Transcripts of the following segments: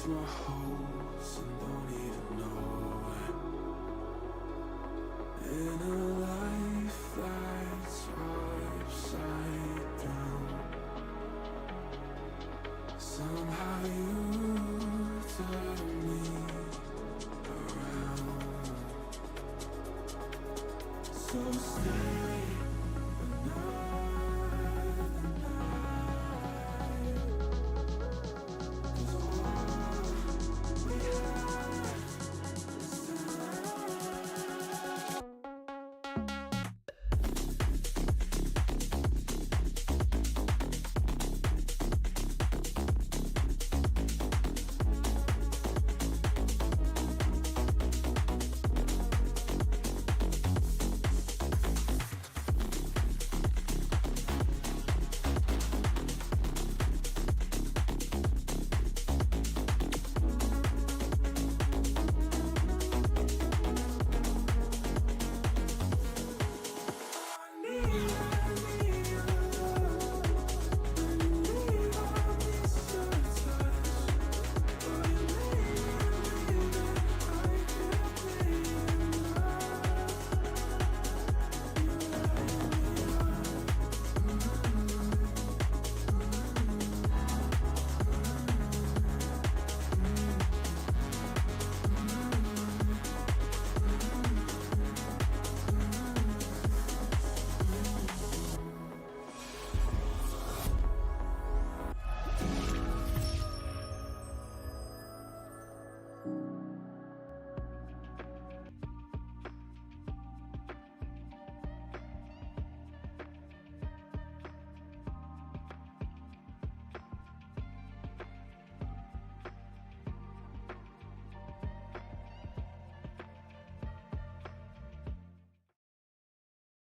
my hopes and don't even know it. In a life that's upside down, somehow you turn me around. So stay another night, 'cause all we have is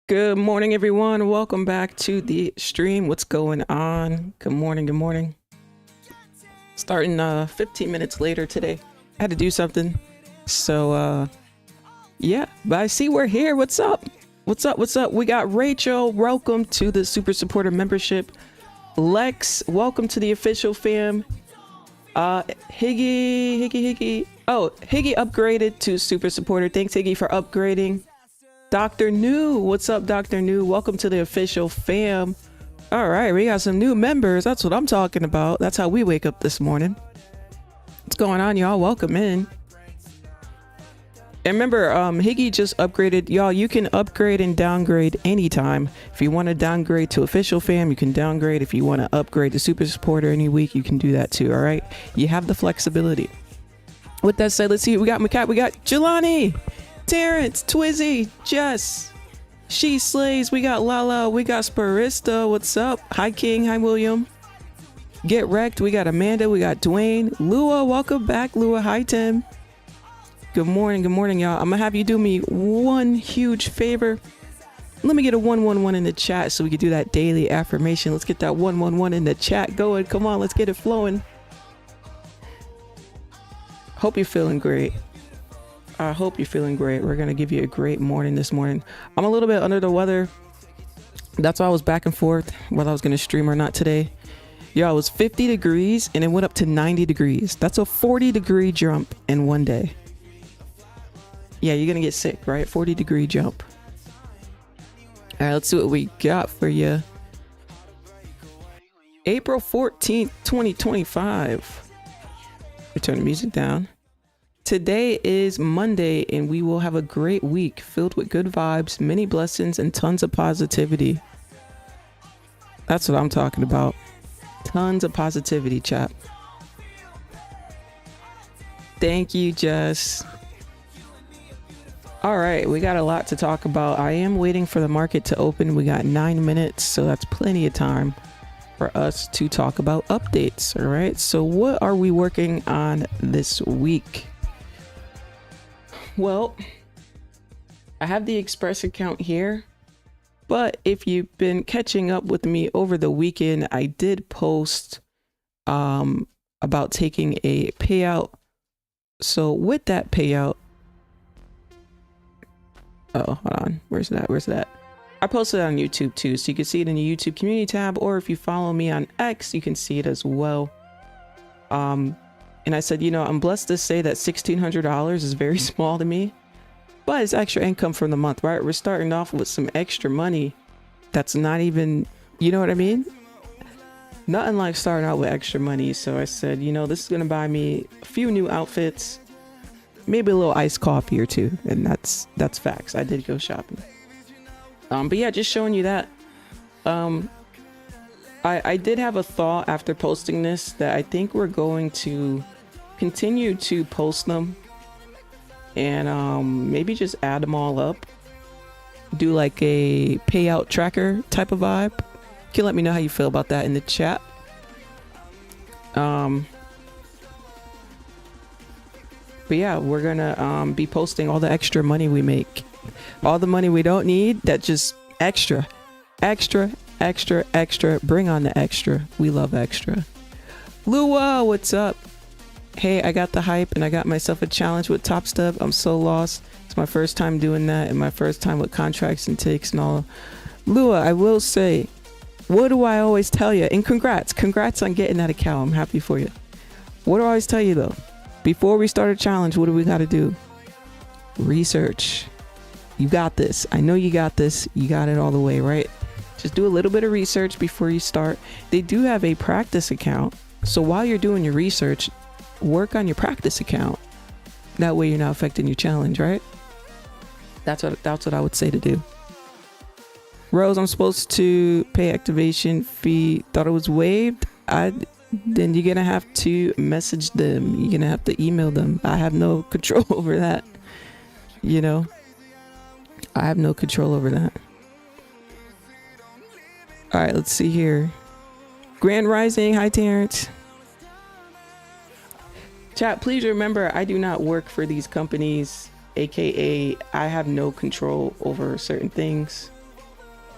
Good morning, everyone. Welcome back to the stream. What's going on? Good morning. Good morning. Starting 15 minutes later today. I had to do something. So, yeah, but I see we're here. What's up? What's up? What's up? We got Rachel. Welcome to the Super Supporter membership. Lex, welcome to the official fam. Higgy. Oh, Higgy upgraded to Super Supporter. Thanks, Higgy, for upgrading. Dr. New, what's up, Dr. New? Welcome to the official fam. All right, we got some new members. That's what I'm talking about. That's how we wake up this morning. What's going on, y'all? Welcome in. And remember, Higgy just upgraded. Y'all, you can upgrade and downgrade anytime. If you want to downgrade to official fam, you can downgrade. If you want to upgrade to Super Supporter any week, you can do that too, all right? You have the flexibility. With that said, let's see. We got Macat, we got Jelani, Terrence, Twizzy, Jess, She Slays, we got Lala, we got Sparista, what's up? Hi King, hi William. Get Wrecked, we got Amanda, we got Dwayne. Lua, welcome back, Lua. Hi Tim. Good morning, y'all. I'm gonna have you do me one huge favor. Let me get a 111 in the chat so we can do that daily affirmation. Let's get that 111 in the chat going. Come on, let's get it flowing. Hope you're feeling great. I hope you're feeling great. We're going to give you a great morning this morning. I'm a little bit under the weather. That's why I was back and forth whether I was going to stream or not today. Y'all, it was 50 degrees and it went up to 90 degrees. That's a 40-degree jump in one day. Yeah, you're going to get sick, right? 40-degree jump. All right, let's see what we got for you. April 14th, 2025. We turn the music down. Today is Monday, and we will have a great week filled with good vibes, many blessings, and tons of positivity. That's what I'm talking about. Tons of positivity, chap. Thank you, Jess. All right, we got a lot to talk about. I am waiting for the market to open. We got 9 minutes, so that's plenty of time for us to talk about updates. All right, so what are we working on this week? Well, I have the Express account here, but if you've been catching up with me over the weekend, I did post about taking a payout. So with that payout, oh, hold on, where's that? I posted it on YouTube too, so you can see it in the YouTube community tab, or if you follow me on X, you can see it as well. And I said, you know, I'm blessed to say that $1,600 is very small to me, but it's extra income from the month, right? We're starting off with some extra money that's not even, you know what I mean? Nothing like starting out with extra money. So I said, you know, this is going to buy me a few new outfits, maybe a little iced coffee or two. And that's facts. I did go shopping. But yeah, just showing you that. I did have a thought after posting this that I think we're going to continue to post them and maybe just add them all up, do like a payout tracker type of vibe. You can let me know how you feel about that in the chat. But yeah, we're gonna be posting all the extra money we make, all the money we don't need, that just extra bring on the extra. We love extra. Lua, what's up? Hey, I got the hype and I got myself a challenge with Topstep. I'm so lost. It's my first time doing that and my first time with contracts and takes and all. Lua, I will say, what do I always tell you? And congrats on getting that account. I'm happy for you. What do I always tell you though? Before we start a challenge, what do we got to do? Research. You got this. I know you got this. You got it all the way, right? Just do a little bit of research before you start. They do have a practice account. So while you're doing your research, work on your practice account. That way you're not affecting your challenge, right? That's what I would say to do. Rose, I'm supposed to pay activation fee. Thought it was waived. Then you're gonna have to message them. You're gonna have to email them. I have no control over that. You know, I have no control over that. All right, let's see here. Grand Rising, hi Terrence. Chat, please remember, I do not work for these companies, aka I have no control over certain things.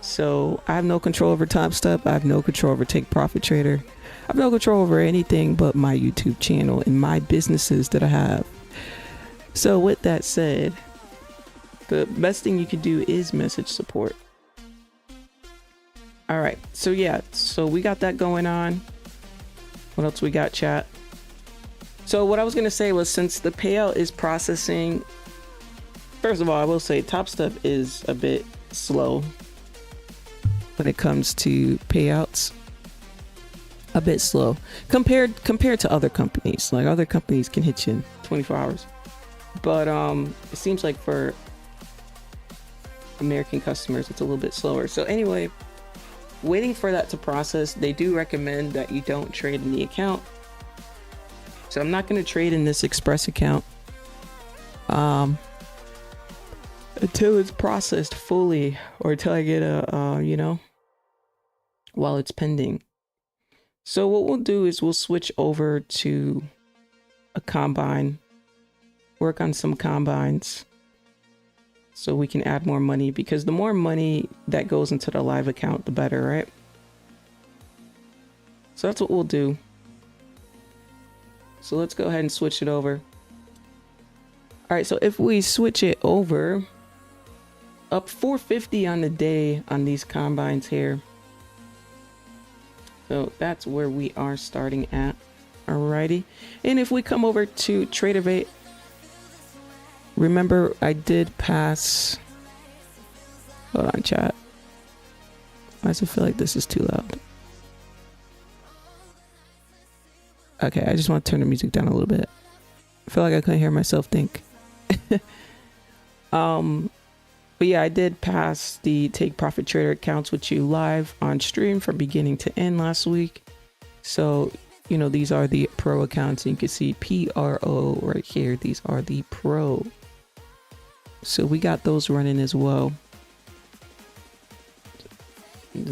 So I have no control over Topstep. I have no control over Take Profit Trader. I have no control over anything but my YouTube channel and my businesses that I have. So with that said, the best thing you can do is message support. All right, so yeah, so we got that going on. What else we got, chat? So what I was gonna say was, since the payout is processing, first of all, I will say Topstep is a bit slow when it comes to payouts. A bit slow compared to other companies. Like other companies can hit you in 24 hours. But it seems like for American customers, it's a little bit slower. So anyway, waiting for that to process, they do recommend that you don't trade in the account. So I'm not going to trade in this Express account until it's processed fully, or until I get a, you know, while it's pending. So what we'll do is we'll switch over to a combine, work on some combines so we can add more money, because the more money that goes into the live account, the better, right? So that's what we'll do. So let's go ahead and switch it over. All right, so if we switch it over, up 450 on the day on these combines here. So that's where we are starting at. Alrighty. And if we come over to Tradeovate, remember I did pass. Hold on, chat. Why does it feel like this is too loud? Okay, I just want to turn the music down a little bit. I feel like I couldn't hear myself think. But yeah, I did pass the Take Profit Trader accounts with you live on stream from beginning to end last week. So, you know, these are the pro accounts, and you can see PRO right here. These are the pro. So we got those running as well.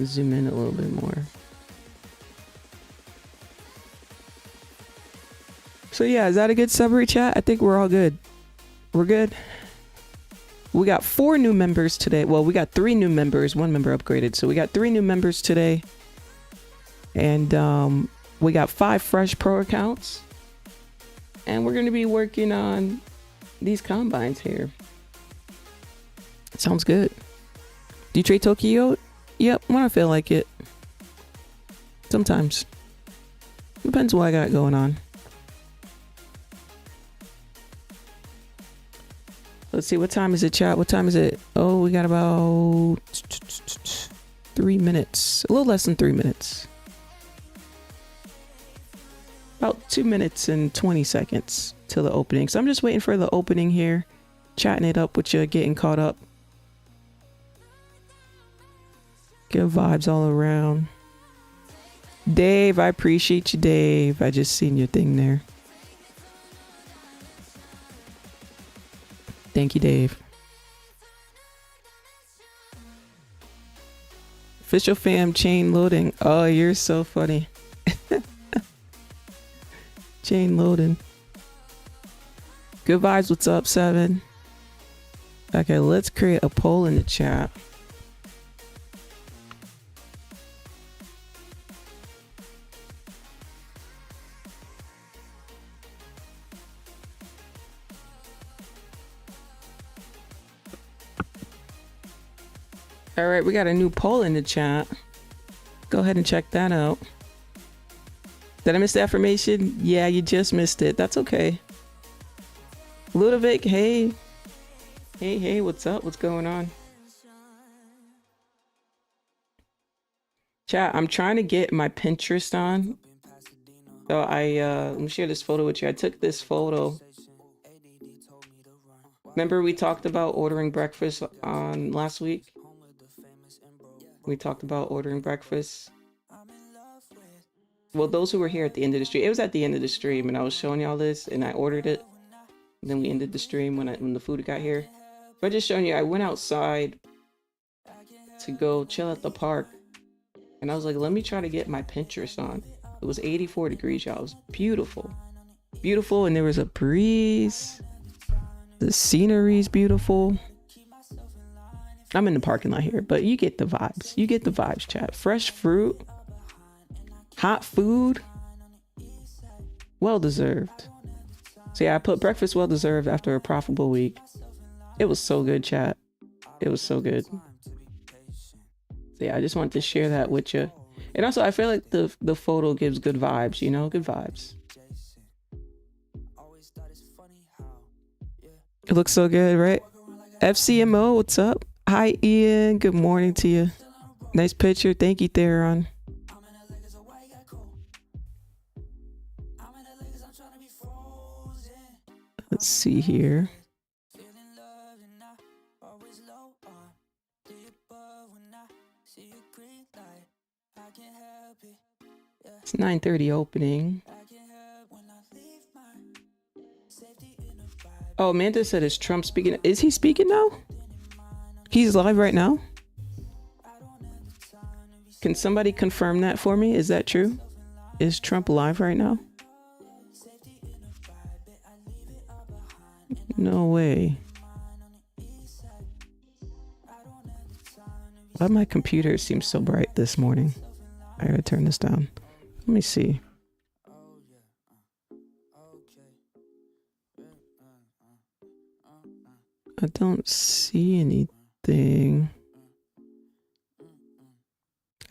Zoom in a little bit more. So yeah, is that a good summary, chat? I think we're all good. We're good. We got 4 new members today. Well, we got 3 new members. 1 member upgraded. So we got 3 new members today. And we got 5 fresh pro accounts. And we're going to be working on these combines here. Sounds good. Do you trade Tokyo? Yep, when I feel like it. Sometimes. Depends what I got going on. Let's see, what time is it, chat? What time is it? Oh, we got about 3 minutes. A little less than 3 minutes. About 2 minutes and 20 seconds till the opening. So I'm just waiting for the opening here. Chatting it up with you, getting caught up. Good vibes all around. Dave, I appreciate you, Dave. I just seen your thing there. Thank you, Dave. Official fam chain loading. Oh, you're so funny. Chain loading. Good vibes. What's up, 7? Okay, let's create a poll in the chat. All right, we got a new poll in the chat. Go ahead and check that out. Did I miss the affirmation? Yeah, you just missed it. That's okay. Ludovic, hey. Hey, what's up? What's going on? Chat, I'm trying to get my Pinterest on. So let me share this photo with you. I took this photo. Remember we talked about ordering breakfast on last week? We talked about ordering breakfast. Well, those who were here at the end of the stream, it was at the end of the stream, and I was showing y'all this, and I ordered it. And then we ended the stream when the food got here. But just showing you, I went outside to go chill at the park, and I was like, let me try to get my Pinterest on. It was 84 degrees, y'all. It was beautiful. Beautiful, and there was a breeze. The scenery's beautiful. I'm in the parking lot here, but you get the vibes. You get the vibes, chat. Fresh fruit, hot food, well deserved. So yeah, I put breakfast well deserved after a profitable week. It was so good, chat. It was so good. So yeah, I just wanted to share that with you. And also, I feel like the photo gives good vibes, you know, good vibes. It looks so good, right? FCMO, what's up? Hi, Ian. Good morning to you. Nice picture. Thank you, Theron. Let's see here. It's 9:30 opening. Oh, Amanda said, is Trump speaking? Is he speaking now? He's live right now? Can somebody confirm that for me? Is that true? Is Trump live right now? No way. Why my computer seems so bright this morning? I gotta turn this down. Let me see. I don't see anything.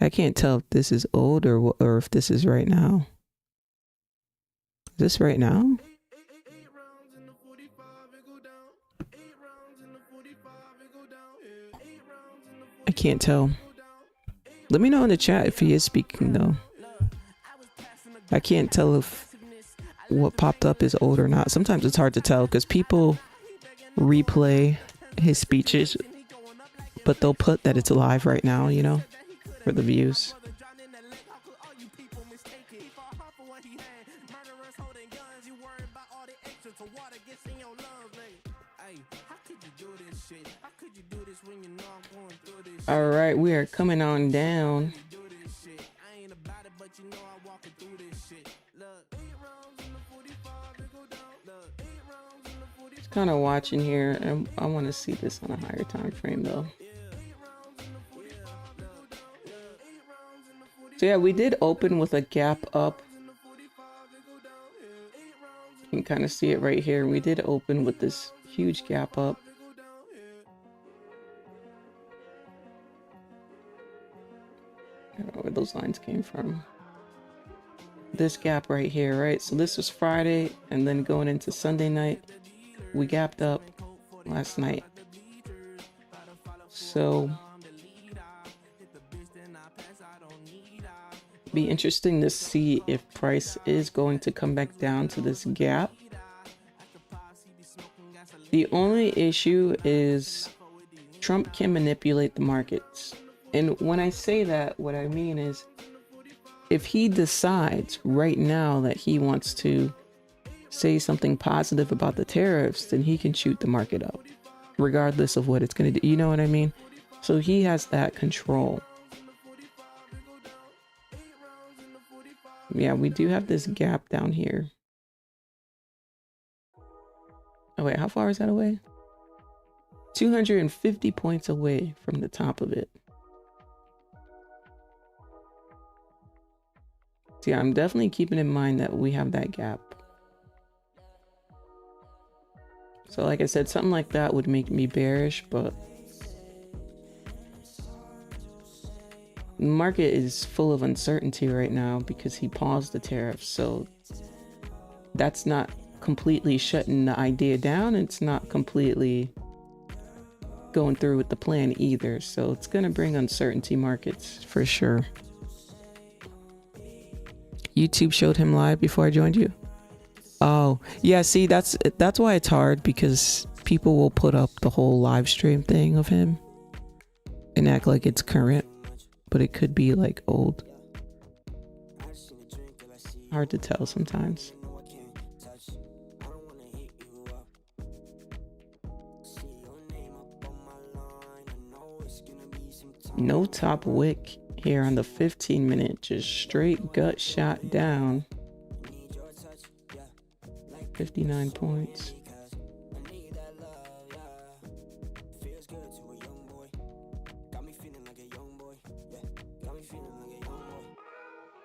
I can't tell if this is old or if this is right now. Is this right now? I can't tell. Let me know in the chat if he is speaking though. I can't tell if what popped up is old or not. Sometimes it's hard to tell because people replay his speeches, but they'll put that it's live right now, you know, for the views. All right, we are coming on down. Just kind of watching here, and I want to see this on a higher time frame though. So yeah, we did open with a gap up. You can kind of see it right here. We did open with this huge gap up. I don't know where those lines came from. This gap right here, right? So this was Friday, and then going into Sunday night, we gapped up, last night. So be interesting to see if price is going to come back down to this gap. The only issue is Trump can manipulate the markets. And when I say that, what I mean is if he decides right now that he wants to say something positive about the tariffs, then he can shoot the market up regardless of what it's going to do. You know what I mean? So he has that control. Yeah, we do have this gap down here. Oh wait, how far is that away? 250 points away from the top of it. So yeah, I'm definitely keeping in mind that we have that gap. So like I said, something like that would make me bearish, but the market is full of uncertainty right now because he paused the tariffs. So that's not completely shutting the idea down. It's not completely going through with the plan either. So it's going to bring uncertainty markets for sure. YouTube showed him live before I joined you. Oh, yeah, see, that's why it's hard, because people will put up the whole live stream thing of him and act like it's current, but it could be like old. Hard to tell sometimes. No top wick here on the 15-minute, just straight gut shot down. 59 points.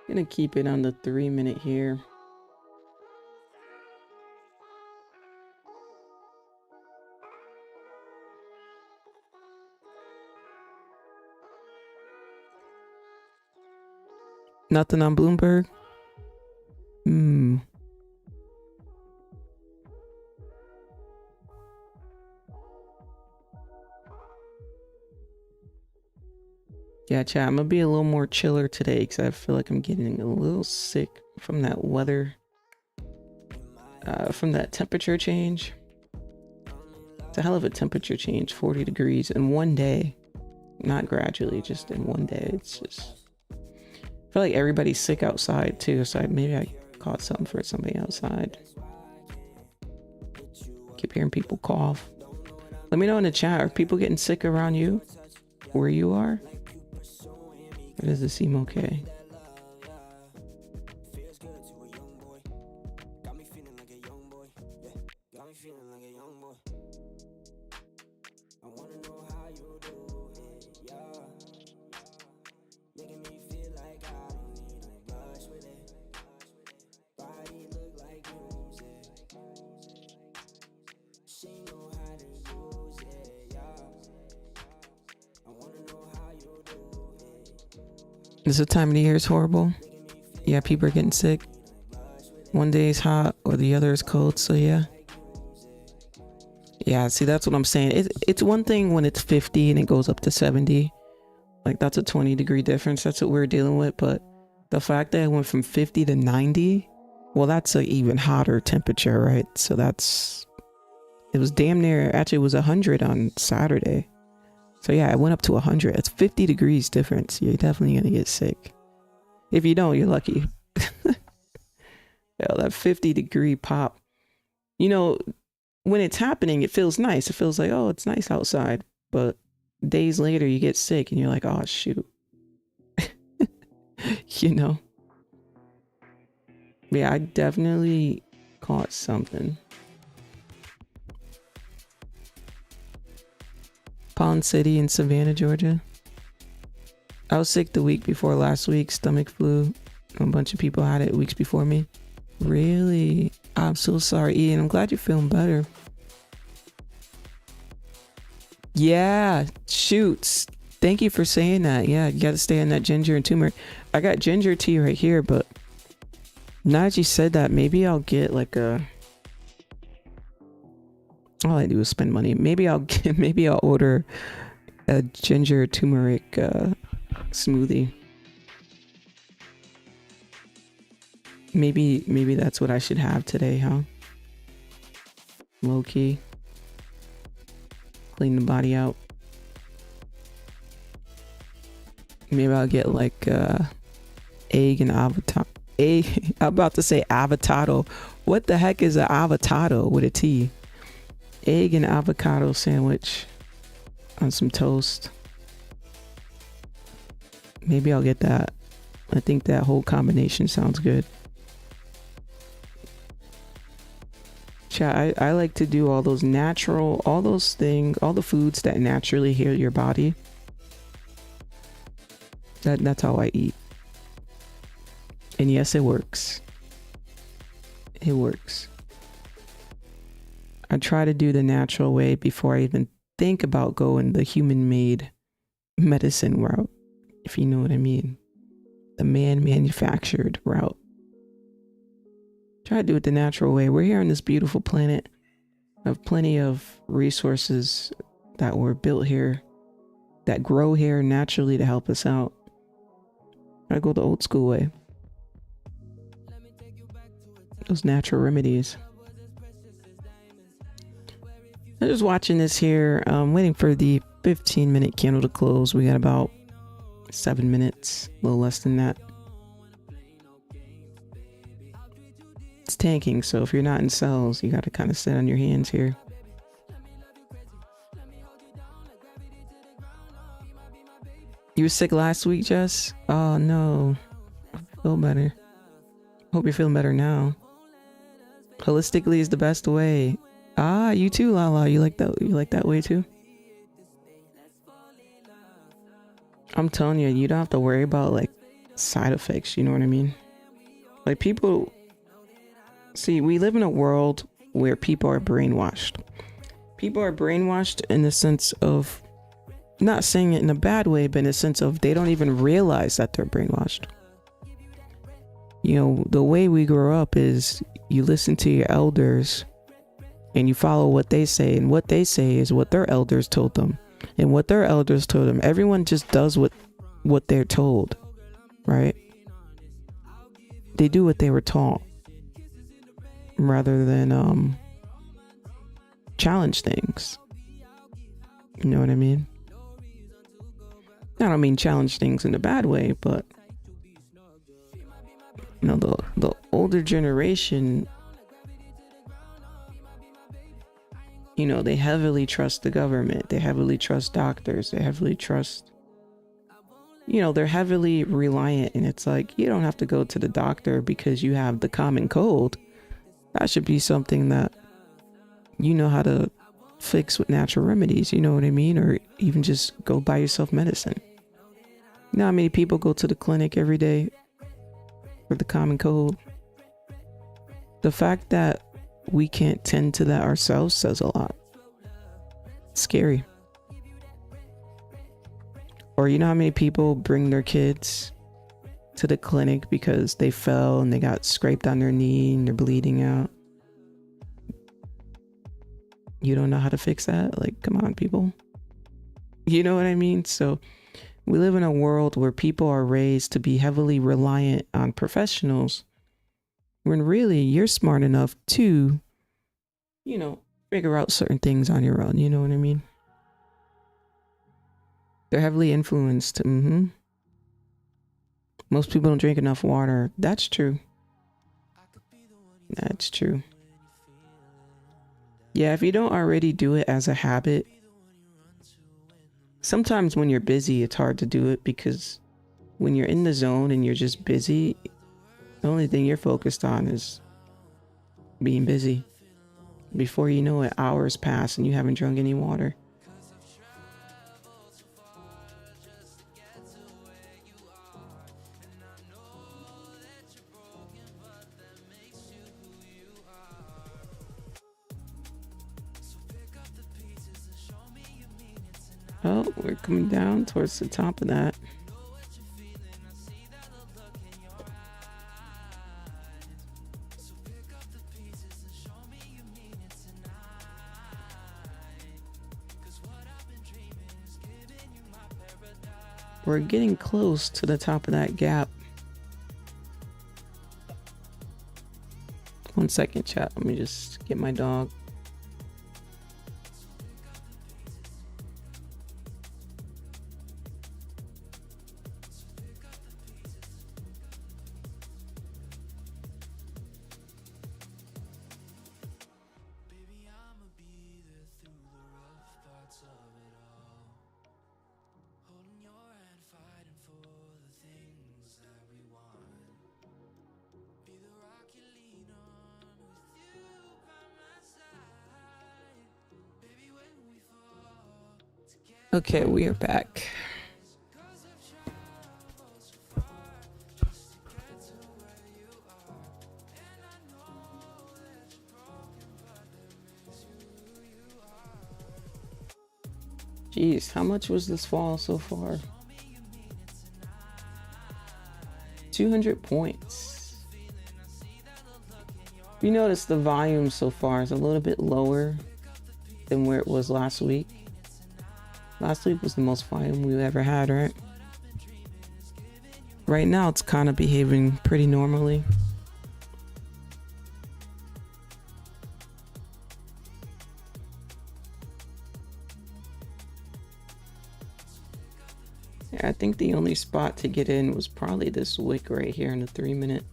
Gonna keep it on the 3-minute here. Nothing on Bloomberg. Yeah, chat, I'm gonna be a little more chiller today because I feel like I'm getting a little sick from that weather, from that temperature change. It's a hell of a temperature change, 40 degrees in one day. Not gradually, just in one day. It's just, I feel like everybody's sick outside too, so maybe I caught something for somebody outside. Keep hearing people cough. Let me know in the chat, are people getting sick around you, where you are? Or does it seem okay? This time of the year is horrible. Yeah, people are getting sick. One day is hot or the other is cold, so yeah. Yeah, see, that's what I'm saying. It's one thing when it's 50 and it goes up to 70. Like, that's a 20-degree difference. That's what we're dealing with. But the fact that it went from 50 to 90, well, that's an even hotter temperature, right? So it was damn near, actually it was 100 on Saturday. So yeah, it went up to 100. It's 50 degrees difference. You're definitely going to get sick. If you don't, you're lucky. Yeah, that 50-degree pop. You know, when it's happening, it feels nice. It feels like, oh, it's nice outside. But days later, you get sick and you're like, oh, shoot. You know? Yeah, I definitely caught something. Pond City in Savannah, Georgia. I was sick the week before last week, stomach flu. A bunch of people had it weeks before me. Really? I'm so sorry, Ian. I'm glad you're feeling better. Yeah, shoots. Thank you for saying that. Yeah, you got to stay on that ginger and turmeric. I got ginger tea right here, but now that you said that, maybe I'll get like a All I do is spend money. Maybe maybe I'll order a ginger turmeric smoothie. Maybe that's what I should have today, huh? Low key. Clean the body out. Maybe I'll get like egg and avocado. I'm about to say avocado. What the heck is an avocado with a T? Egg and avocado sandwich on some toast. Maybe I'll get that. I think that whole combination sounds good. Chat, I like to do all those natural, all those things, all the foods that naturally heal your body. That's how I eat. And yes, it works. It works. I try to do the natural way before I even think about going the human-made medicine route, if you know what I mean. The man-manufactured route. Try to do it the natural way. We're here on this beautiful planet. I have plenty of resources that were built here, that grow here naturally to help us out. I go the old school way. Those natural remedies. I'm just watching this here. Waiting for the 15-minute candle to close. We got about 7 minutes, a little less than that. It's tanking, so if you're not in cells, you got to kind of sit on your hands here. You were sick last week, Jess? Oh no. I feel better. Hope you're feeling better now. Holistically is the best way. Ah, you too, Lala. You like that way too? I'm telling you, you don't have to worry about like side effects, you know what I mean? Like people see, we live in a world where people are brainwashed. People are brainwashed in the sense of, not saying it in a bad way, but in the sense of they don't even realize that they're brainwashed. You know, the way we grow up is you listen to your elders and you follow what they say, and what they say is what their elders told them. And what their elders told them, everyone just does what they're told, right? They do what they were taught rather than challenge things. You know what I mean? I don't mean challenge things in a bad way, but you know, the older generation, you know, they heavily trust the government. They heavily trust doctors. They heavily trust, you know, they're heavily reliant. And it's like, you don't have to go to the doctor because you have the common cold. That should be something that you know how to fix with natural remedies. You know what I mean? Or even just go buy yourself medicine. You know how many people go to the clinic every day for the common cold? The fact that we can't tend to that ourselves says a lot. It's scary. Or you know how many people bring their kids to the clinic because they fell and they got scraped on their knee and they're bleeding out? You don't know how to fix that? Like, come on, people. You know what I mean? So we live in a world where people are raised to be heavily reliant on professionals, when really you're smart enough to, you know, figure out certain things on your own. You know what I mean? They're heavily influenced. Most people don't drink enough water. That's true. That's true. Yeah, if you don't already do it as a habit, sometimes when you're busy, it's hard to do it because when you're in the zone and you're just busy, the only thing you're focused on is being busy. Before you know it, hours pass and you haven't drunk any water. Oh, we're coming down towards the top of that. We're getting close to the top of that gap. 1 second, chat. Let me just get my dog. Okay, we are back. Jeez, how much was this fall so far? 200 points. You notice the volume so far is a little bit lower than where it was last week. Last week was the most volume we've ever had, right? Right now, it's kind of behaving pretty normally. Yeah, I think the only spot to get in was probably this wick right here in the 3 minute.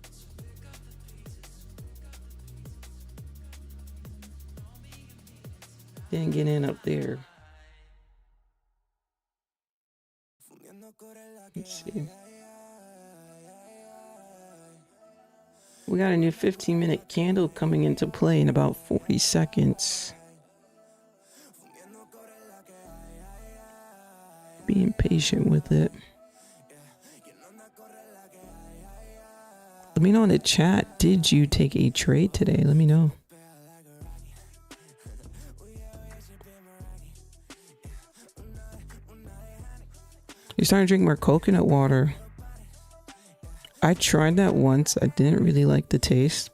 Didn't get in up there. Let's see. We got a new 15-minute candle coming into play in about 40 seconds. Being patient with it. Let me know in the chat, did you take a trade today? Let me know. You're starting to drink more coconut water. I tried that once. I didn't really like the taste.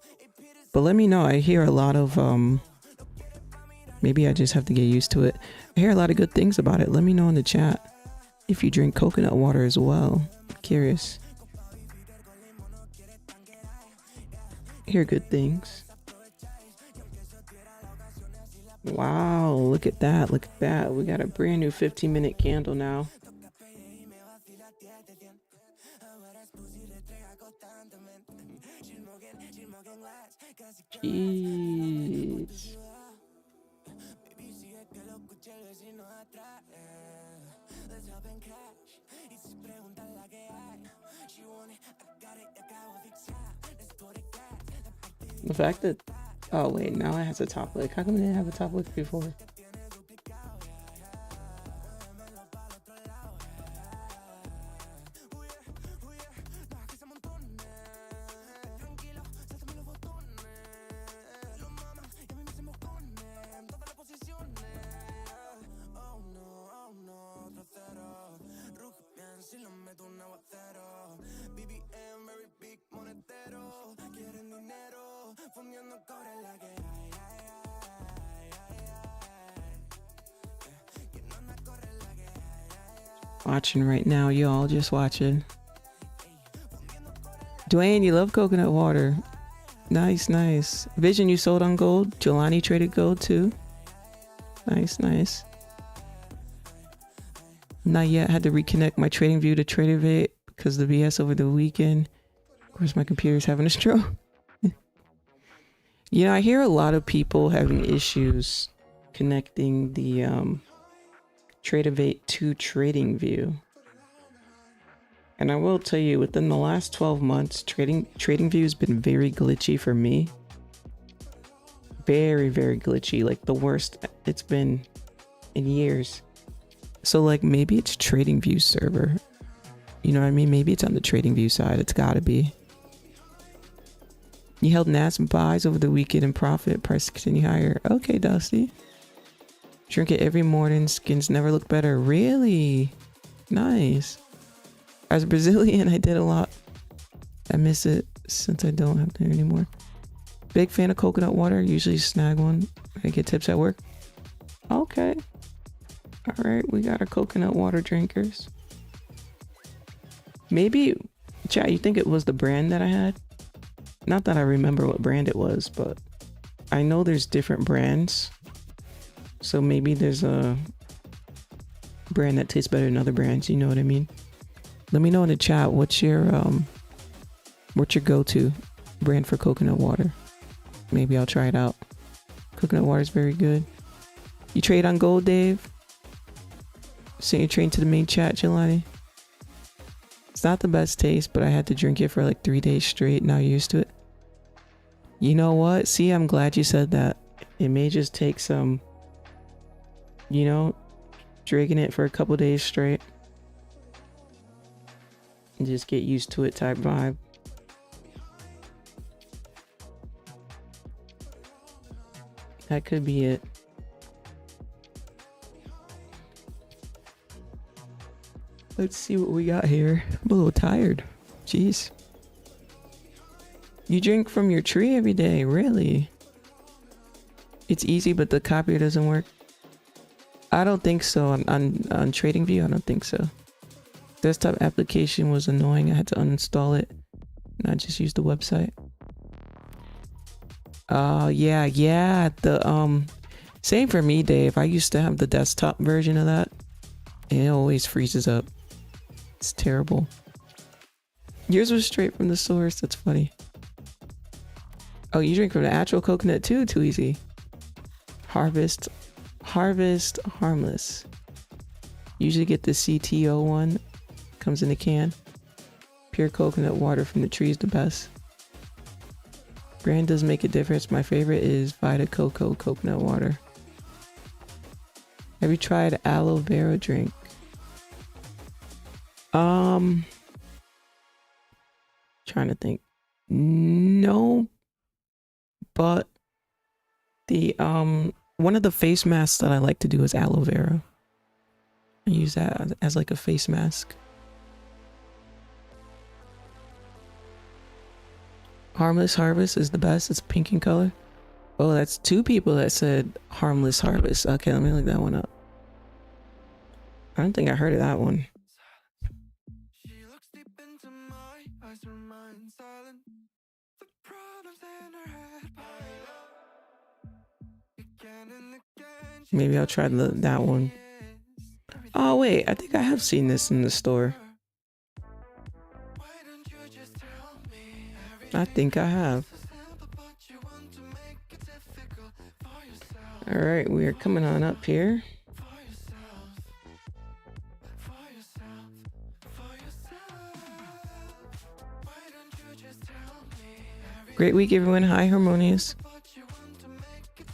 But let me know. I hear a lot of, maybe I just have to get used to it. I hear a lot of good things about it. Let me know in the chat if you drink coconut water as well. I'm curious. I hear good things. Wow, look at that. Look at that. We got a brand new 15-minute candle now. Jeez. The fact that, oh wait, now it has a top lick. How come it didn't have a top lick before? Watching right now, y'all, just watching. Dwayne, you love coconut water. Nice, nice. Vision, you sold on gold. Jelani traded gold too. Nice, nice. Not yet. Had to reconnect my trading view to TraderVate because the BS over the weekend. Of course, my computer's having a stroke. You know, I hear a lot of people having issues connecting the TraderVate to TradingView. And I will tell you, within the last 12 months, TradingView has been very glitchy for me. Very, very glitchy. Like the worst it's been in years. So like maybe it's TradingView server. You know what I mean? Maybe it's on the TradingView side. It's gotta be. You held Nasdaq buys over the weekend in profit. Price continue higher. Okay, Dusty. Drink it every morning. Skins never look better. Really? Nice. As a Brazilian, I did a lot. I miss it since I don't have to anymore. Big fan of coconut water. Usually snag one. I get tips at work. Okay. All right, we got our coconut water drinkers. Maybe, chat, you think it was the brand that I had? Not that I remember what brand it was, but I know there's different brands. So maybe there's a brand that tastes better than other brands, you know what I mean? Let me know in the chat what's your go-to brand for coconut water. Maybe I'll try it out. Coconut water is very good. You trade on gold, Dave? Send your train to the main chat, Jelani. It's not the best taste, but I had to drink it for like 3 days straight. Now you're used to it. You know what? See, I'm glad you said that. It may just take some, you know, drinking it for a couple days straight. And just get used to it type vibe. That could be it. Let's see what we got here. I'm a little tired. Jeez. You drink from your tree every day, really? It's easy, but the copier doesn't work. I don't think so. On TradingView, I don't think so. Desktop application was annoying. I had to uninstall it. And I just used the website. Yeah. The same for me, Dave. I used to have the desktop version of that. And it always freezes up. It's terrible. Yours was straight from the source. That's funny. Oh, you drink from the actual coconut too? Too easy. Harvest, harmless. Usually get the CTO one. Comes in a can. Pure coconut water from the tree is the best. Brand does make a difference. My favorite is Vita Coco coconut water. Have you tried aloe vera drink? Trying to think. No, but the one of the face masks that I like to do is aloe vera. I use that as like a face mask. Harmless Harvest is the best. It's pink in color. Oh, that's 2 people that said Harmless Harvest. Okay, let me look that one up. I don't think I heard of that one. Maybe I'll try that one. Oh wait, I think I have seen this in the store. I think I have. All right, we are coming on up here. Great week, everyone. Hi, Harmonious.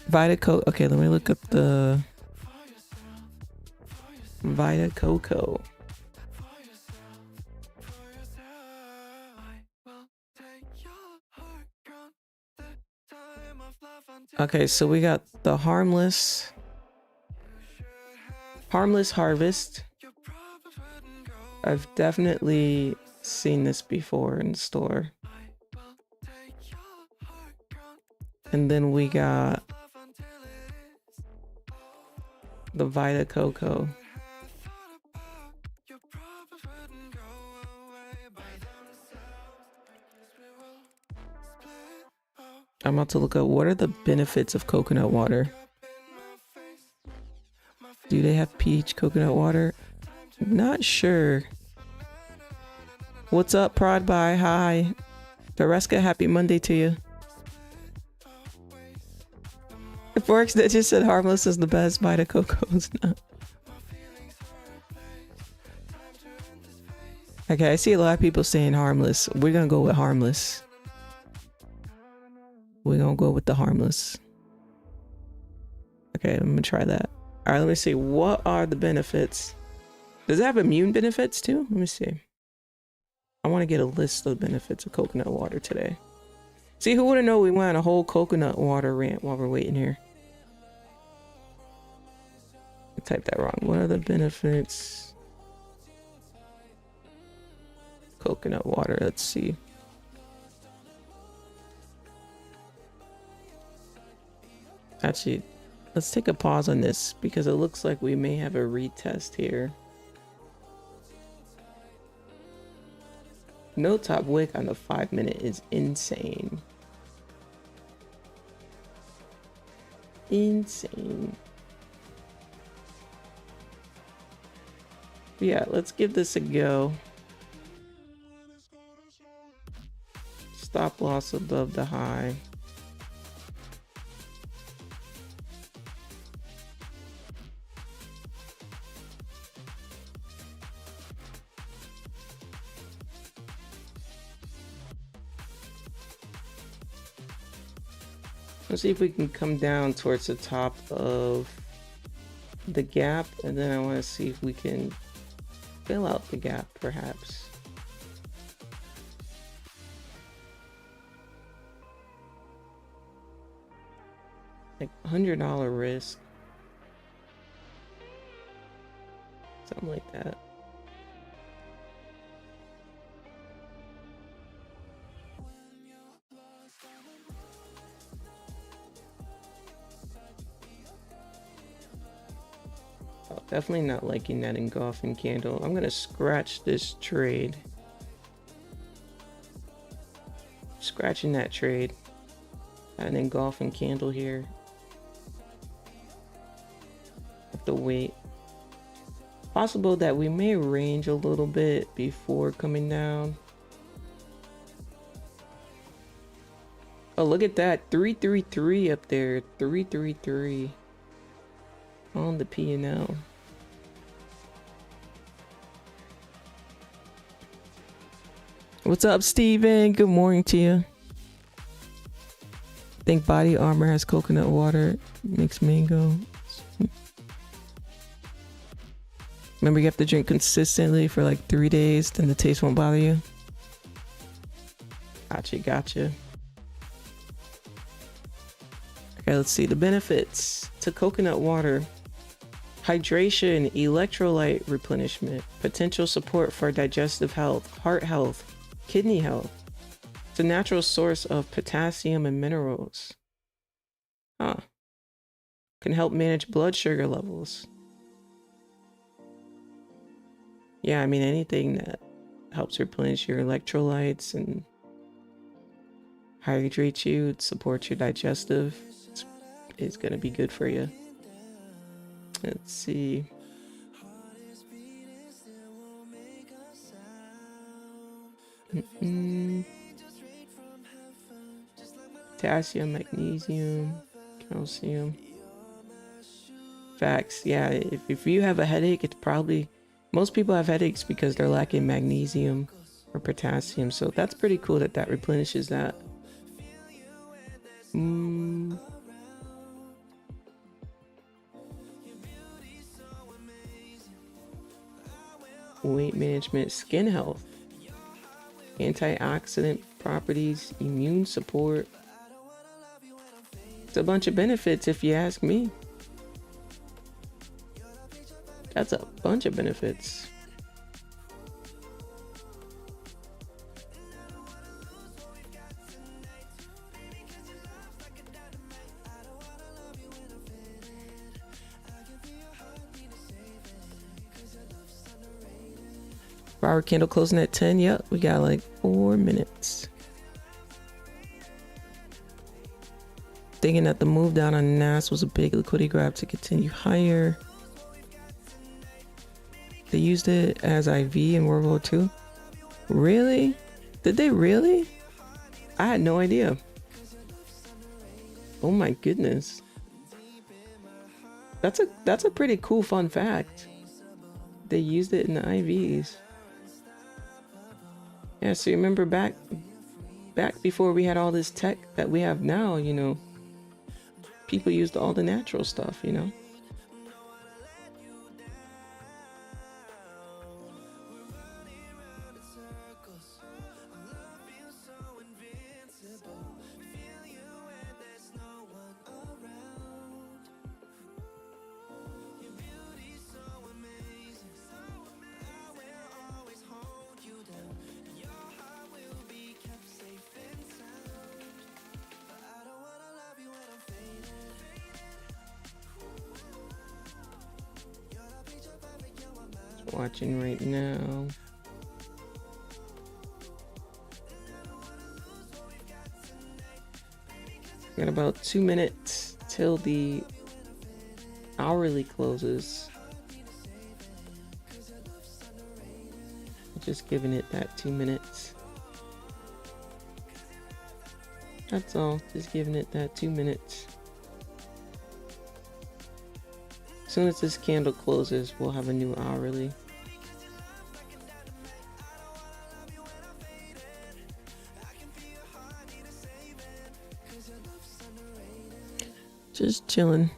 Vita Coco. Okay, let me look up the Vita Coco. Okay, so we got the Harmless Harvest. I've definitely seen this before in the store. And then we got the Vita Coco. I'm about to look up what are the benefits of coconut water. Do they have peach coconut water? Not sure. What's up, Prod By? Hi. Vareska, happy Monday to you. Forex that just said Harmless is the best. Vita Coco's not. Okay, I see a lot of people saying Harmless. We're gonna go with Harmless. We're gonna go with the Harmless. Okay, I'm gonna try that. All right, let me see. What are the benefits? Does it have immune benefits too? Let me see. I want to get a list of benefits of coconut water today. See, who would have known we went on a whole coconut water rant while we're waiting here? I typed that wrong. What are the benefits? Coconut water. Let's see. Actually, let's take a pause on this because it looks like we may have a retest here. No top wick on the 5-minute is insane. Insane. Yeah, let's give this a go. Stop loss above the high. Let's see if we can come down towards the top of the gap, and then I want to see if we can fill out the gap perhaps. Like $100 risk. Something like that. Oh, definitely not liking that engulfing candle. I'm gonna scratch this trade. Scratching that trade. An engulfing candle here. Have to wait. Possible that we may range a little bit before coming down. Oh, look at that. 333 up there. 333 on the P&L. What's up, Steven? Good morning to you. I think Body Armor has coconut water, mixed mango. Remember, you have to drink consistently for like 3 days, then the taste won't bother you. Gotcha. Okay, let's see the benefits to coconut water. Hydration, electrolyte replenishment, potential support for digestive health, heart health, kidney health. It's a natural source of potassium and minerals. Can help manage blood sugar levels. Yeah, I mean, anything that helps replenish your electrolytes and hydrate you, support your digestive, is going to be good for you. Let's see. Potassium, magnesium, calcium. Facts. Yeah, if you have a headache, it's probably... Most people have headaches because they're lacking magnesium or potassium. So that's pretty cool that that replenishes that. Weight management, skin health, antioxidant properties, immune support. It's a bunch of benefits if you ask me. That's a bunch of benefits. Our candle closing at 10. Yep, we got like 4 minutes. Thinking that the move down on NAS was a big liquidity grab to continue higher. They used it as IV in World War II. Really? Did they really? I had no idea. Oh my goodness. That's a pretty cool fun fact. They used it in the IVs. Yeah, so you remember back before we had all this tech that we have now, you know, people used all the natural stuff, you know. Watching right now. Got about 2 minutes till the hourly closes. Just giving it that 2 minutes. That's all. Just giving it that 2 minutes. As soon as this candle closes, we'll have a new hourly. Just chilling.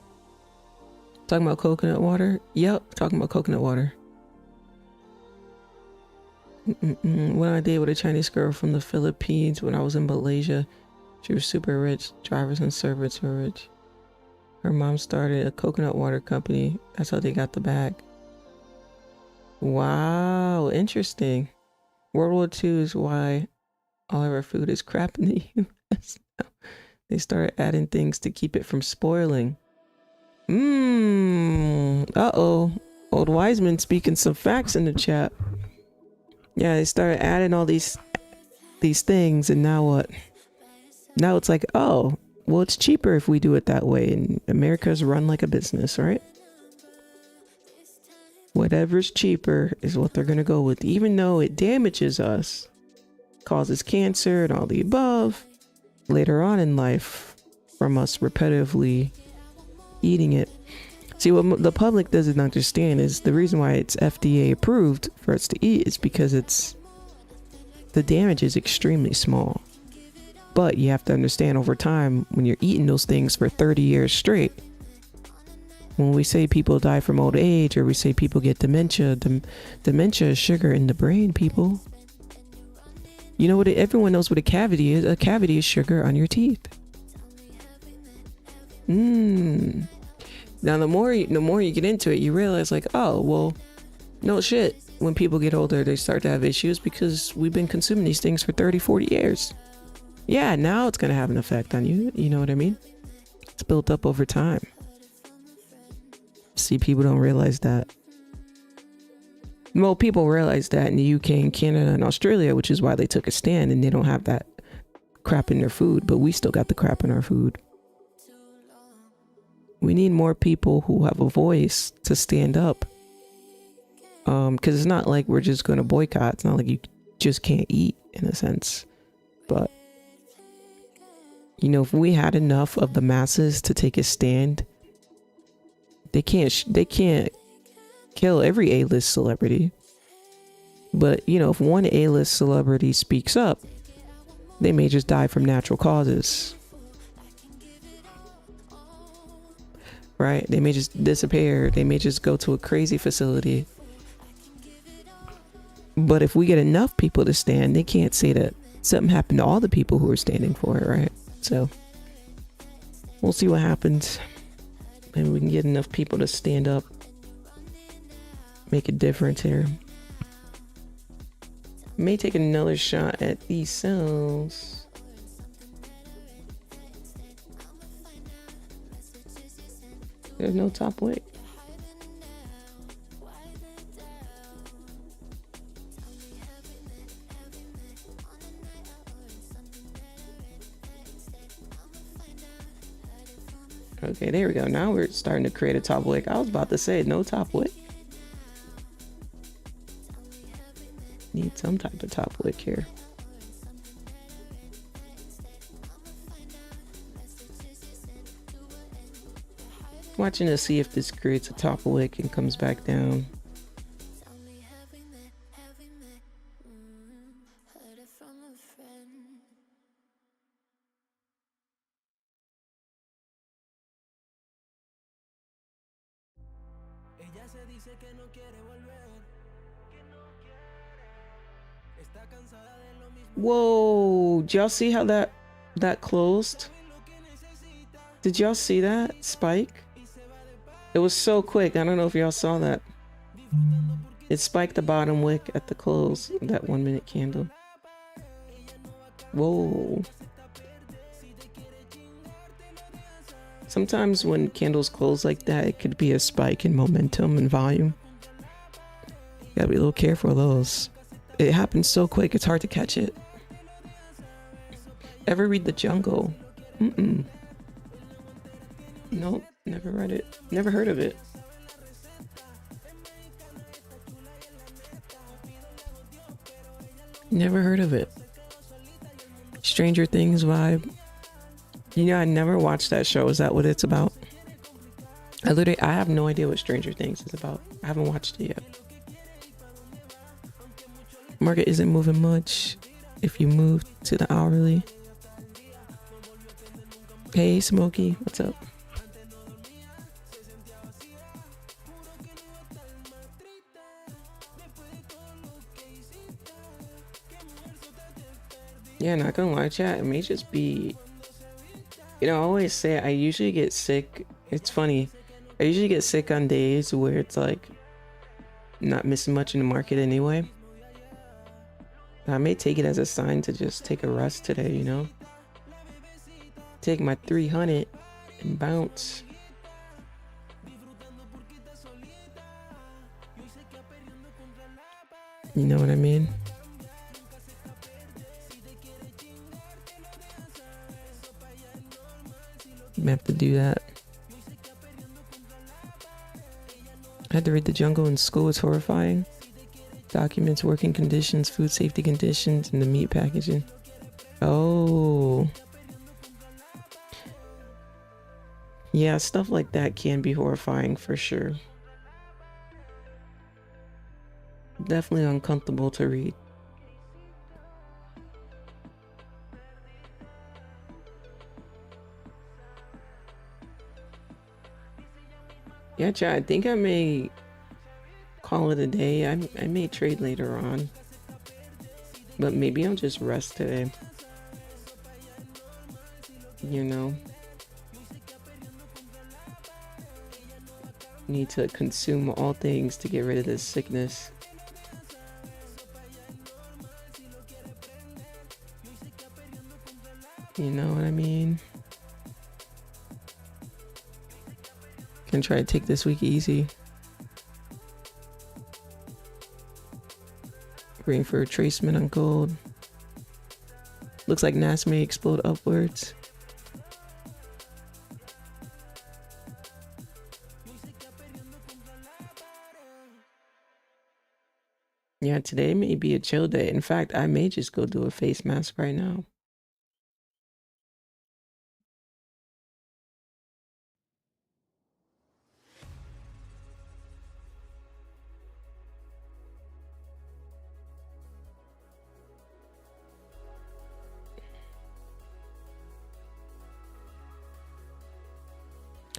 Talking about coconut water? Yep, talking about coconut water. What I did with a Chinese girl from the Philippines when I was in Malaysia. She was super rich. Drivers and servants were rich. Her mom started a coconut water company. That's how they got the bag. Wow, interesting. World War II is why all of our food is crap in the US. They started adding things to keep it from spoiling. Uh-oh. Old Wiseman speaking some facts in the chat. Yeah, they started adding all these things, and now what? Now it's like, oh, well, it's cheaper if we do it that way, and America's run like a business, right? Whatever's cheaper is what they're gonna go with, even though it damages us, causes cancer and all the above later on in life from us repetitively eating it. See, what the public doesn't understand is the reason why it's FDA approved for us to eat is because the damage is extremely small. But you have to understand, over time, when you're eating those things for 30 years straight, when we say people die from old age, or we say people get dementia, dementia is sugar in the brain, people. You know what? Everyone knows what a cavity is. A cavity is sugar on your teeth. Now, the more you get into it, you realize, like, oh, well, no shit. When people get older, they start to have issues because we've been consuming these things for 30, 40 years. Yeah, now it's going to have an effect on you. You know what I mean? It's built up over time. See, people don't realize that. Well, people realize that in the UK and Canada and Australia, which is why they took a stand, and they don't have that crap in their food, but we still got the crap in our food. We need more people who have a voice to stand up. Because it's not like we're just going to boycott. It's not like you just can't eat, in a sense. But, you know, if we had enough of the masses to take a stand, they can't kill every A-list celebrity. But, you know, if one A-list celebrity speaks up, they may just die from natural causes. Right? They may just disappear. They may just go to a crazy facility. But if we get enough people to stand, they can't say that something happened to all the people who are standing for it, right? So we'll see what happens. Maybe we can get enough people to stand up, make a difference here. May take another shot at these cells. There's no top weight. Okay, there we go. Now we're starting to create a top wick. I was about to say no top wick. Need some type of top wick here. Watching to see if this creates a top wick and comes back down. Whoa, did y'all see how that closed? Did y'all see that spike? It was so quick. I don't know if y'all saw that. It spiked the bottom wick at the close of that 1 minute candle. Whoa. Sometimes when candles close like that, it could be a spike in momentum and volume. You gotta be a little careful of those. It happens so quick, it's hard to catch it. Ever read The Jungle? Nope, never read it. Never heard of it. Never heard of it. Stranger Things vibe. You know, I never watched that show. Is that what it's about? I have no idea what Stranger Things is about. I haven't watched it yet. Market isn't moving much. If you move to the hourly. Hey, Smokey, what's up? Yeah, not gonna lie, chat. It may just be, you know, I always say I usually get sick. It's funny. I usually get sick on days where it's like not missing much in the market anyway. I may take it as a sign to just take a rest today, you know? Take my 300 and bounce. You know what I mean? You have to do that. I had to read The Jungle in school. It's horrifying. Documents working conditions, food safety conditions, and the meat packaging. Oh. Yeah, stuff like that can be horrifying for sure. Definitely uncomfortable to read. Yeah, chat, I think I may call it a day. I may trade later on. But maybe I'll just rest today. You know? Need to consume all things to get rid of this sickness. You know what I mean? Can try to take this week easy. Waiting for a retracement on gold. Looks like Nasdaq may explode upwards. Yeah, today may be a chill day. In fact, I may just go do a face mask right now.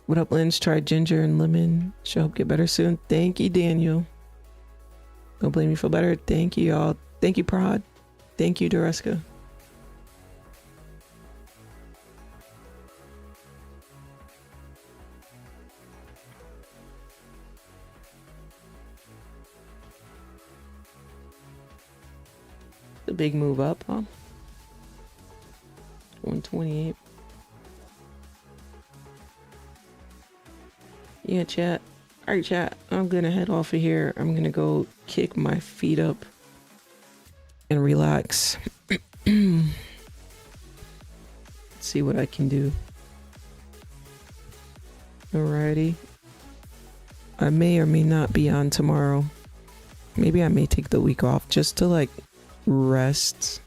What up, Lynch? Try ginger and lemon. Should hope get better soon. Thank you, Daniel. Don't blame me, feel better. Thank you, y'all. Thank you, Prod. Thank you, Dureska. The big move up, huh? 128. Yeah, chat. All right, chat. I'm gonna head off of here. I'm gonna go kick my feet up and relax. See what I can do. Alrighty. I may or may not be on tomorrow. Maybe I may take the week off just to like rest.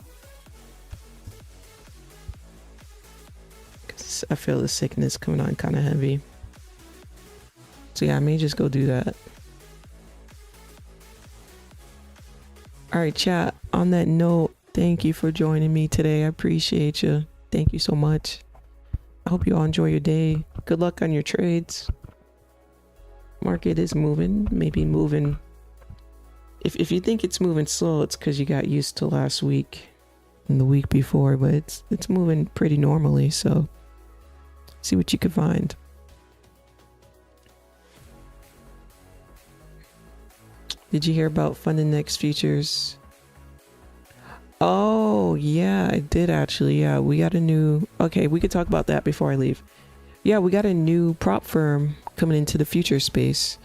'Cause I feel the sickness coming on kind of heavy. So yeah, I may just go do that. All right, chat. On that note, thank you for joining me today. I appreciate you. Thank you so much. I hope you all enjoy your day. Good luck on your trades. Market is moving, maybe moving. If you think it's moving slow, it's because you got used to last week and the week before, but it's moving pretty normally, so see what you can find. Did you hear about Funding Next Futures? Oh, yeah, I did actually. Yeah, we got a new... Okay, we could talk about that before I leave. Yeah, we got a new prop firm coming into the future space.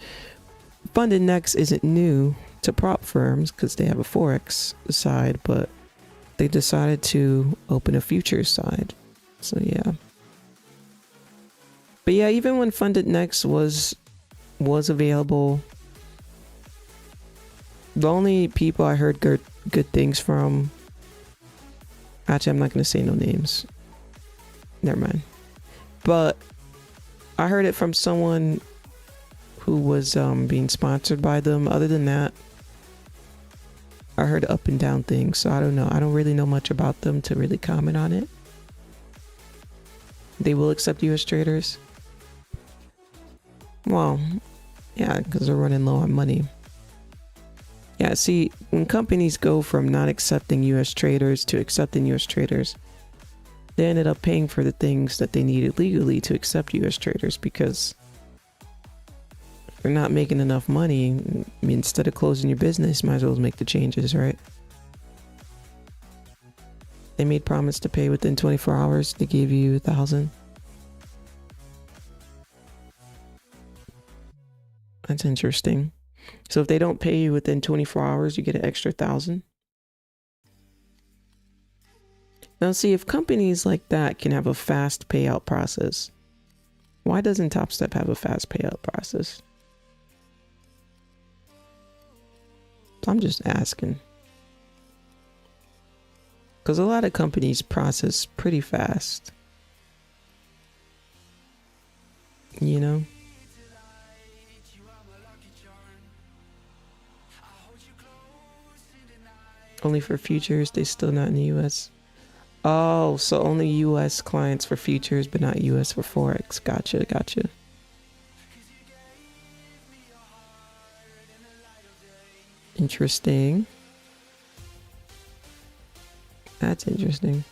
Funding Next isn't new to prop firms because they have a Forex side, but they decided to open a futures side. So, yeah. But yeah, even when Funded Next was available, the only people I heard good things from, actually I'm not going to say no names, never mind, but I heard it from someone who was being sponsored by them. Other than that, I heard up and down things, so I don't know. I don't really know much about them to really comment on it. They will accept US traders. Well, yeah, because they're running low on money. Yeah, see, when companies go from not accepting US traders to accepting US traders, they ended up paying for the things that they needed legally to accept US traders, because if they're not making enough money, I mean, instead of closing your business, might as well make the changes, right? They made promise to pay within 24 hours. They gave you 1,000. That's interesting. So if they don't pay you within 24 hours, you get an extra 1,000. Now, see, if companies like that can have a fast payout process, why doesn't Topstep have a fast payout process? I'm just asking. Because a lot of companies process pretty fast. You know? Only for futures, they still not in the US. Oh, so only US clients for futures, but not US for Forex. Gotcha, gotcha. Interesting. That's interesting.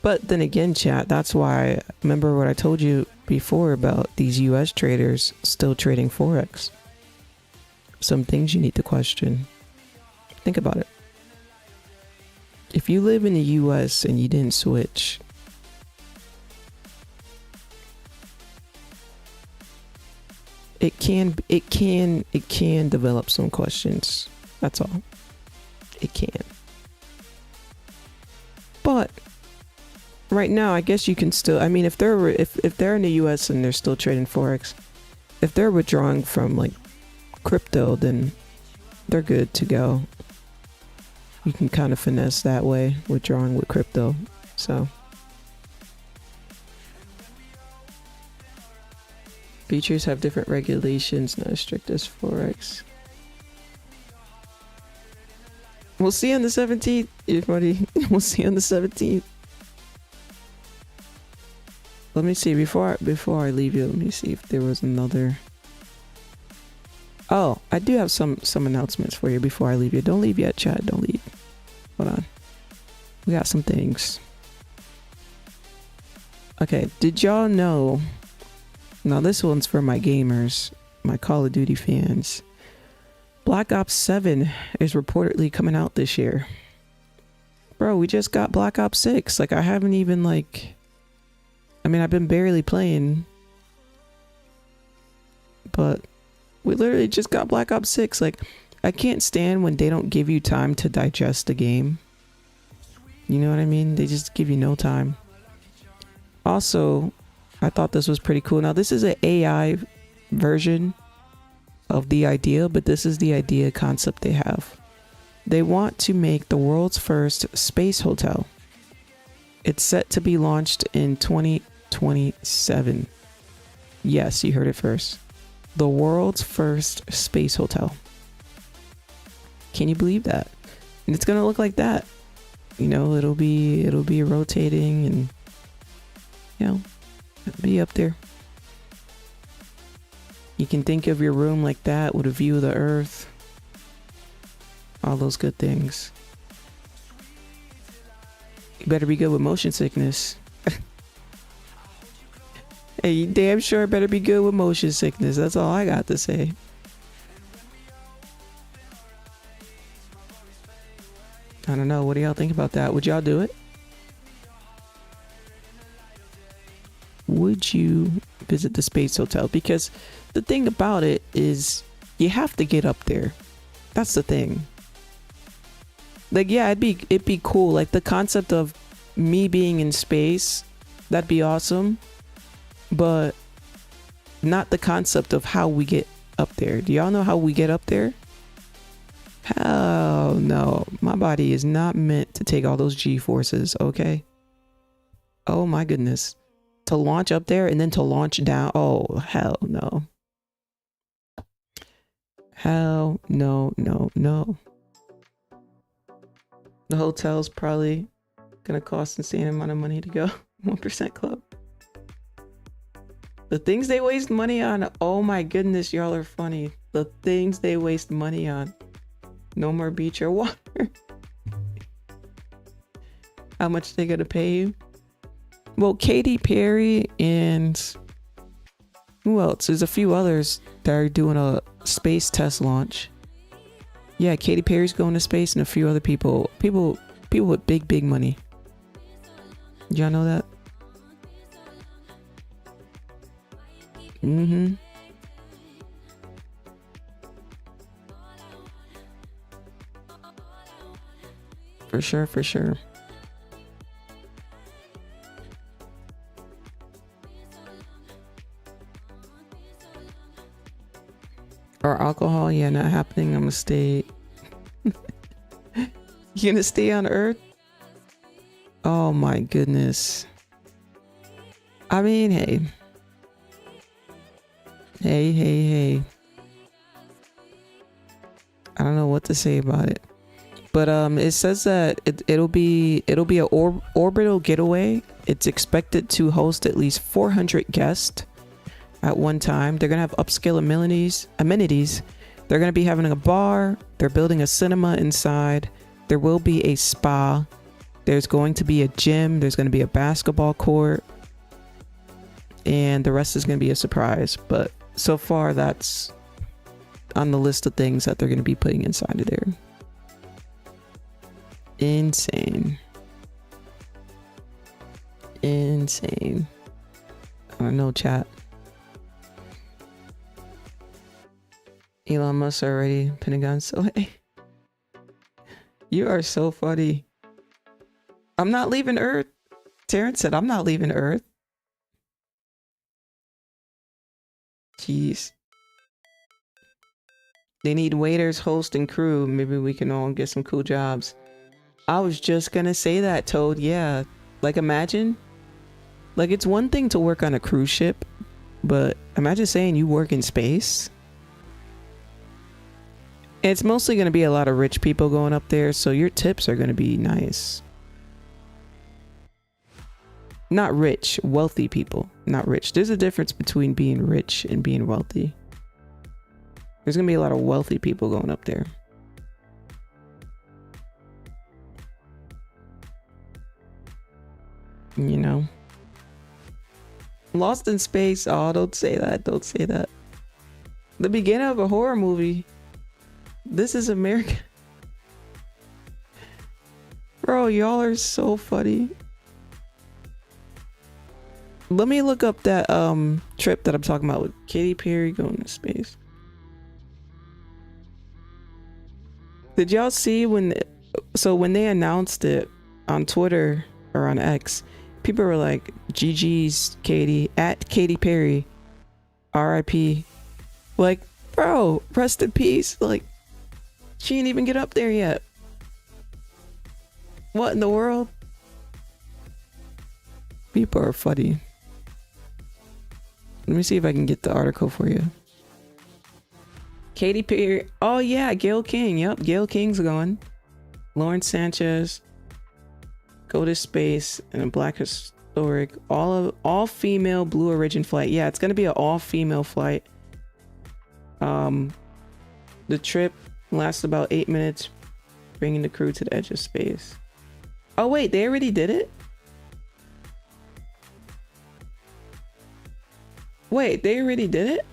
But then again, chat, that's why, remember what I told you before about these US traders still trading Forex. Some things you need to question. Think about it. If you live in the US and you didn't switch, it can develop some questions. That's all. It can. But right now, I guess you can still, I mean, if they're in the US and they're still trading Forex, if they're withdrawing from like crypto, then they're good to go. You can kind of finesse that way, withdrawing with crypto. So futures have different regulations, not as strict as Forex. We'll see on the 17th, everybody. We'll see on the 17th. Let me see, before I leave you, let me see if there was another. Oh, I do have some announcements for you before I leave you. Don't leave yet, chat. Don't leave. Hold on. We got some things. Okay, did y'all know? Now this one's for my gamers, my Call of Duty fans. Black Ops 7 is reportedly coming out this year. Bro, we just got Black Ops 6. Like, I haven't even like... I mean, I've been barely playing. But we literally just got Black Ops 6. Like, I can't stand when they don't give you time to digest the game. You know what I mean? They just give you no time. Also, I thought this was pretty cool. Now, this is an AI version of the idea, but this is the idea concept they have. They want to make the world's first space hotel. It's set to be launched in 2027. Yes, you heard it first. The world's first space hotel. Can you believe that? And it's gonna look like that. You know, it'll be rotating and, you know, it'll be up there. You can think of your room like that with a view of the earth. All those good things. You better be good with motion sickness. Hey, you damn sure better be good with motion sickness. That's all I got to say. I don't know. What do y'all think about that? Would y'all do it? Would you visit the space hotel? Because the thing about it is you have to get up there. That's the thing. Like, yeah, it'd be cool. Like the concept of me being in space, that'd be awesome, but not the concept of how we get up there. Do y'all know how we get up there? Hell no. My body is not meant to take all those G-forces, okay? Oh my goodness. To launch up there and then to launch down. Oh, hell no. Hell no, no, no. The hotel's probably gonna cost insane amount of money to go. 1% club. The things they waste money on. Oh my goodness, y'all are funny. The things they waste money on. No more beach or water. How much they gonna pay you? Well, Katy Perry and who else? There's a few others that are doing a space test launch. Yeah, Katy Perry's going to space and a few other people. People with big money. Y'all know that? Mm-hmm. For sure, for sure. Or alcohol, yeah, not happening. I'm gonna stay. You gonna stay on Earth? Oh my goodness. I mean, hey. Hey. I don't know what to say about it. But it says that it'll be a orbital getaway. It's expected to host at least 400 guests at one time. They're gonna have upscale amenities. They're gonna be having a bar. They're building a cinema inside. There will be a spa. There's going to be a gym. There's going to be a basketball court, and the rest is going to be a surprise. But so far, that's on the list of things that they're going to be putting inside of there. Insane. I don't know, chat. Elon Musk already, Pentagon, so hey. You are so funny. I'm not leaving Earth. Terrence said, I'm not leaving Earth. Jeez. They need waiters, host, and crew. Maybe we can all get some cool jobs. I was just gonna say that, Toad. Yeah. Like, imagine. Like, it's one thing to work on a cruise ship, but imagine saying you work in space. It's mostly going to be a lot of rich people going up there, so your tips are going to be nice. Not rich, wealthy people. Not rich. There's a difference between being rich and being wealthy. There's going to be a lot of wealthy people going up there. You know? Lost in space. Oh, don't say that. Don't say that. The beginning of a horror movie. This is America. Bro, y'all are so funny. Let me look up that trip that I'm talking about with Katy Perry going to space. Did y'all see when they announced it on Twitter or on X, people were like, GG's Katy, at Katy Perry, RIP. Like, bro, rest in peace. Like, she didn't even get up there yet. What in the world? People are funny. Let me see if I can get the article for you. Katy Perry. Oh yeah, Gayle King. Yep, Gayle King's going. Lauren Sanchez. Go to space in a Black historic all female Blue Origin flight. Yeah, it's gonna be an all female flight. The trip lasts about 8 minutes, bringing the crew to the edge of space. Oh wait, they already did it? Wait, they already did it?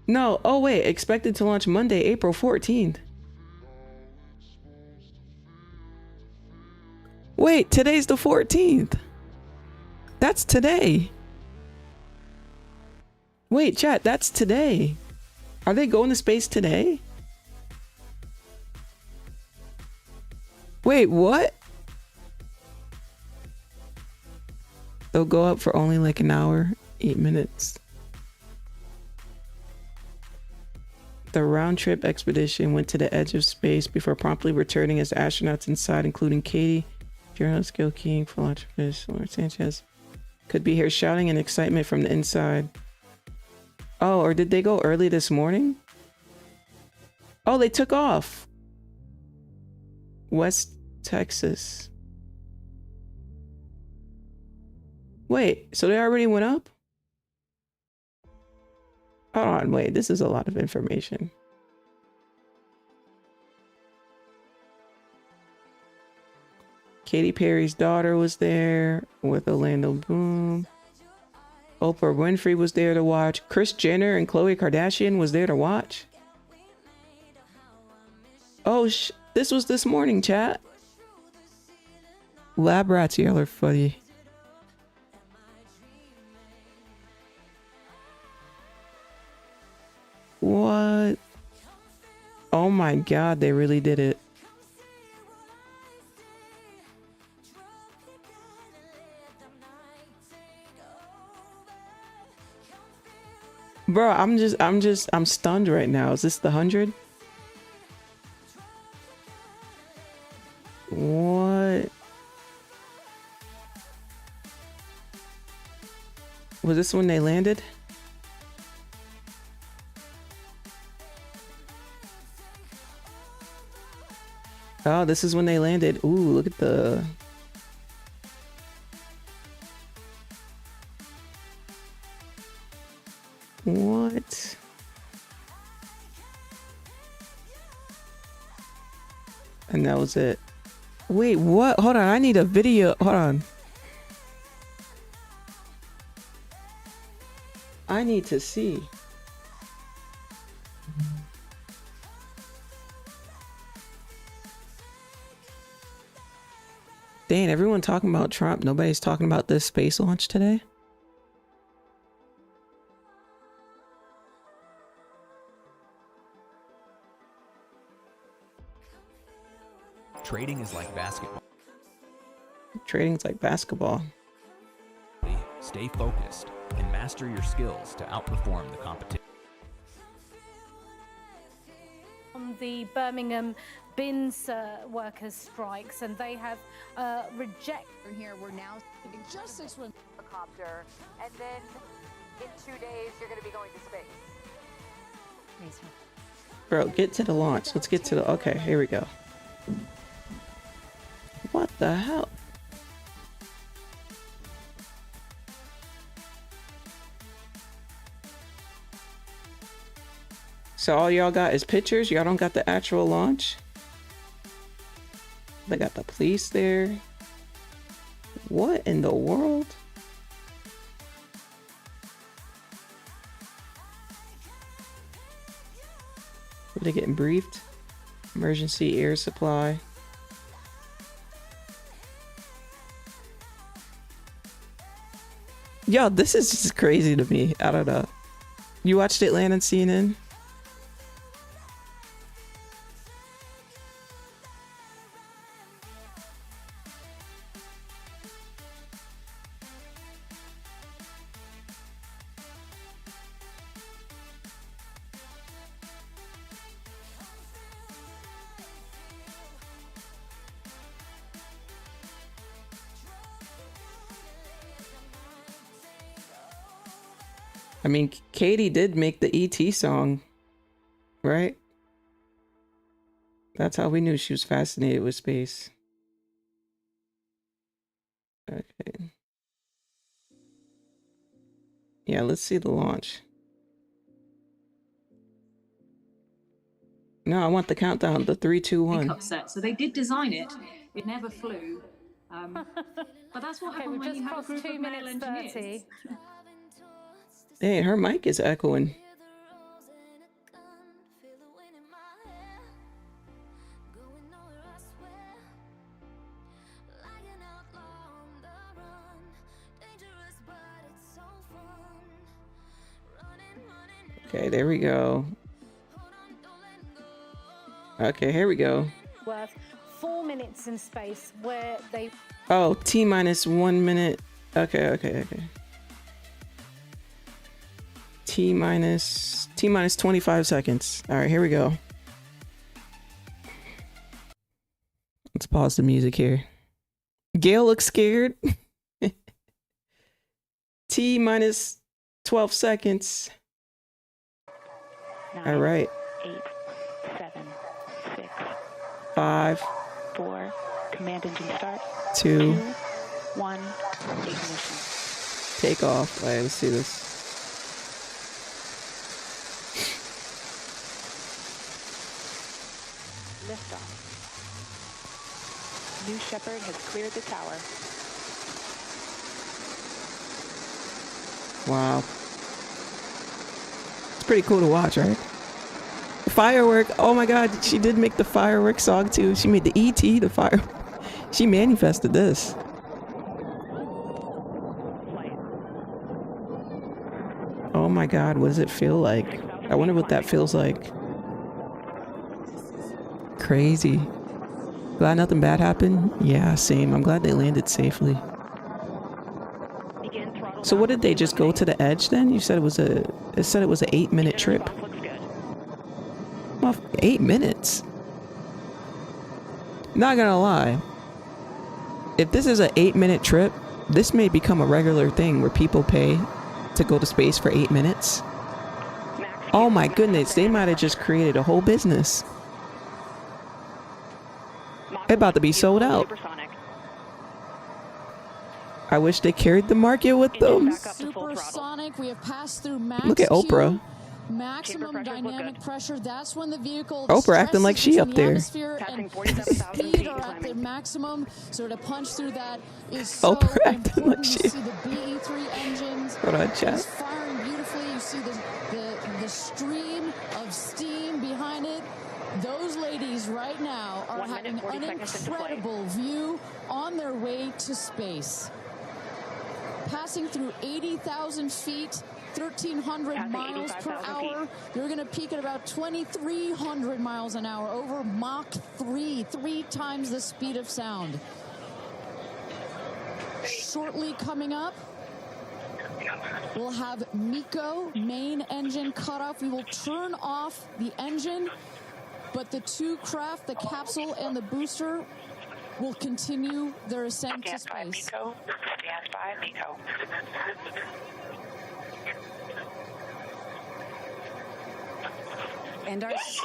No, oh wait, expected to launch Monday, April 14th. Wait, today's the 14th. That's today. Wait, chat, that's today. Are they going to space today? Wait, what? They'll go up for only like an hour, 8 minutes. The round-trip expedition went to the edge of space before promptly returning as astronauts inside, including Katie, journalist Gil King, philanthropist Lawrence Sanchez, could be heard shouting in excitement from the inside. Oh, or did they go early this morning? Oh, they took off. West Texas. Wait, so they already went up? Hold on, wait, this is a lot of information. Katy Perry's daughter was there with Orlando Bloom. Oprah Winfrey was there to watch. Kris Jenner and Khloe Kardashian was there to watch. Oh, this was this morning, chat. Lab rats, y'all are funny. What? Oh my god, they really did it. Bro, I'm stunned right now. Is this the 100? What? Was this when they landed? Oh, this is when they landed. Ooh, look at the... What? And that was it. Wait, what? Hold on, I need a video. Hold on. I need to see. Dang, everyone talking about Trump. Nobody's talking about this space launch today. Trading is like basketball. Trading's like basketball. Stay focused and master your skills to outperform the competition. On the Birmingham bins workers strikes, and they have rejected. Here we're now just 6 months helicopter, and then in 2 days you're going to be going to space. Bro, get to the launch. Let's get to the... Okay, here we go. What the hell? So all y'all got is pictures? Y'all don't got the actual launch? They got the police there. What in the world? Are they getting briefed? Emergency air supply. Yo, this is just crazy to me. I don't know. You watched it land on CNN? I mean, Katie did make the ET song, right? That's how we knew she was fascinated with space. Okay. Yeah, let's see the launch. No, I want the countdown, the 3, 2, 1. Upset. So they did design it. It never flew. But that's what happened when you have a group of male engineers. Hey, her mic is echoing. Okay, there we go. Okay, here we go. Worth 4 minutes in space where they. Oh, T minus 1 minute. Okay. T minus 25 seconds. All right, here we go. Let's pause the music here. Gail looks scared. T minus 12 seconds. 9, All right. 8, 7, 6, 5, 4. Command engine start. 2, 1. Ignition. take off. All right, let's see this. Liftoff. New Shepard has cleared the tower. Wow. It's pretty cool to watch, right? Firework. Oh my god, she did make the firework song too. She made the ET, the fire. She manifested this. Oh my god, what does it feel like? I wonder what that feels like. Crazy. Glad nothing bad happened? Yeah, same. I'm glad they landed safely. So what did they just go to the edge then? You said it was a 8-minute trip. Well, 8 minutes. Not gonna lie. If this is an 8-minute trip, this may become a regular thing where people pay to go to space for 8 minutes. Oh my goodness, they might have just created a whole business. They're about to be sold out. I wish they carried the market with them. Supersonic, we have passed through max Look at Oprah. Maximum dynamic pressure. That's when the vehicle Oprah acting like she up there. and speed are at the maximum. So to punch through that is so Oprah acting like important. she. You see the BE3 engines. Hold on, It's chat. firing beautifully. You see the stream of steam behind it. Those ladies right now are having an incredible view on their way to space. Passing through 80,000 feet, 1,300 miles per hour. You're going to peak at about 2,300 miles an hour over Mach 3, 3 times the speed of sound. Shortly coming up, we'll have MECO, main engine cutoff. We will turn off the engine, but the two craft, the capsule and the booster, will continue their ascent to space. Stand by, MECO. And there you saw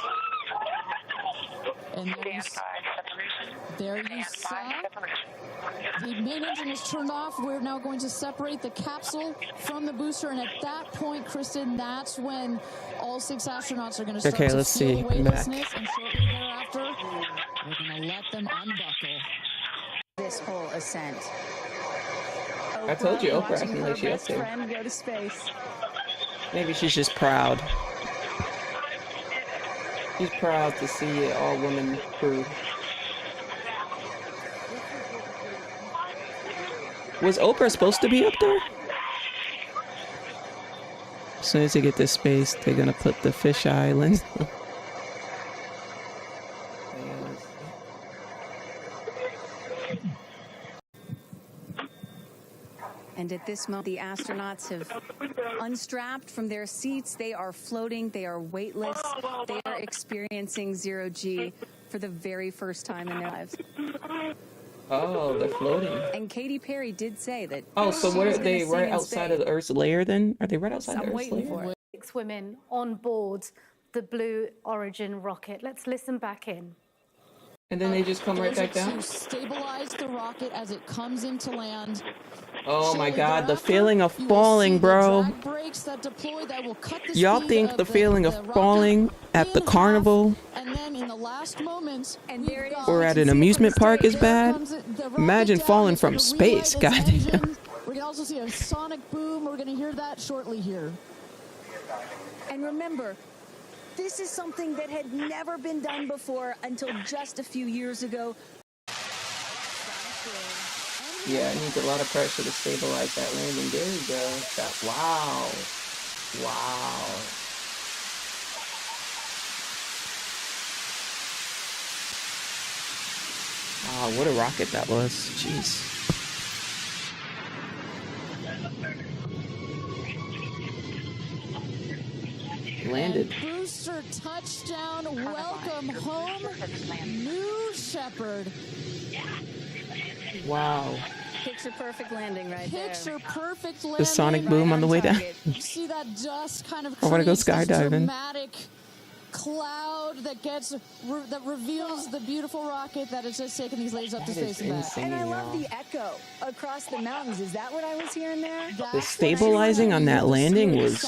the main engine is turned off. We're now going to separate the capsule from the booster, and at that point, Kristen, that's when all 6 astronauts are going to start Okay, to let's feel see. I'm weightlessness, back. and shortly thereafter, we're going to let them unbuckle. This whole ascent. I told you, Oprah watching acting her like she up best there. friend go to space. Maybe she's just proud. She's proud to see an all-woman crew. Was Oprah supposed to be up there? As soon as they get to space, they're gonna put the fish island. And at this moment, the astronauts have unstrapped from their seats. They are floating. They are weightless. They are experiencing zero-G for the very first time in their lives. Oh, they're floating. And Katy Perry did say that. Oh, so she where was are they? gonna sing Right in outside space. of the Earth's layer then? Are they right outside the I'm Earth's waiting layer? for it. 6 women on board the Blue Origin rocket. Let's listen back in. And then they just come right back down? To stabilize the rocket as it comes into land. Oh my Shortly god, the thereafter, feeling of you will falling, see the bro. drag brakes that deploy that will cut the Y'all speed think of the feeling of rocket falling at the in carnival half, and then in the last moments, And there it is. or at an amusement park is bad? Imagine Imagine falling from space, goddamn. We're gonna also see a sonic boom. We're gonna hear that shortly here. And remember, this is something that had never been done before until just a few years ago. Yeah, it needs a lot of pressure to stabilize that landing. There we go. That, wow. Wow. Wow, what a rocket that was. Jeez. Landed. And booster touchdown. Welcome home, New Shepard. Wow. Picture perfect landing right there. Picture perfect landing. The sonic boom on the way down. You see that dust kind of I want to go creates this skydiving. dramatic cloud that reveals the beautiful rocket that has just taken these ladies up to space and back. And I love the echo across the mountains. Is that what I was hearing there? The stabilizing on that landing was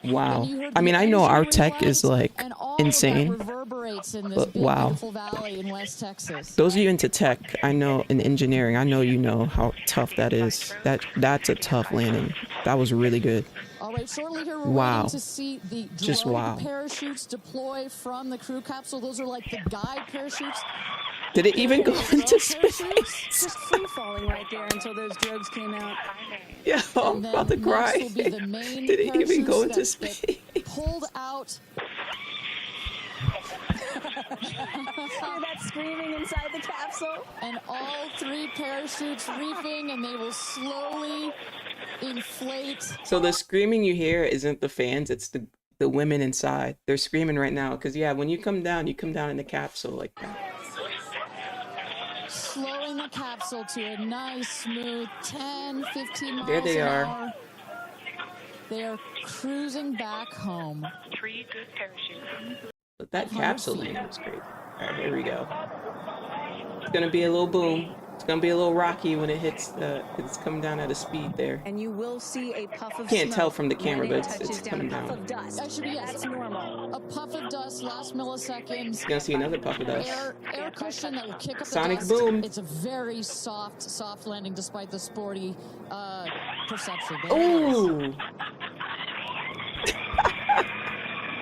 wow. I mean, I know our tech is like insane, but wow. Those of you into tech, I know, in engineering, I know you know how tough that is. That's a tough landing. That was really good. All right, shortly here we're Wow. waiting to see the Just drone wow. parachutes deploy from the crew capsule. Those are like the guide parachutes. Did it even go into space? Just free falling right there until those drogues came out. Yeah, I'm about to cry. Next will be the main Did it even go into parachutes that space? get pulled out. Hear that screaming inside the capsule? And all 3 parachutes reefing, and they will slowly inflate. So the screaming you hear isn't the fans, it's the women inside. They're screaming right now because yeah, when you come down in the capsule like that. Slowing the capsule to a nice, smooth 10, 15 miles There they an are. hour. They are cruising back home. 3 good parachutes. But that capsule landing was great. All right, here we go. It's gonna be a little boom. It's gonna be a little rocky when it hits it's coming down at a speed there. And you will see a puff of Can't smoke tell from the camera, when but it it's touches coming down. A puff down. of dust. Actually, yes. That's normal. A puff of dust, last milliseconds. You're gonna see another puff of dust. Air cushion that will kick up the Sonic dust. boom. It's a very soft landing despite the sporty perception. Ooh.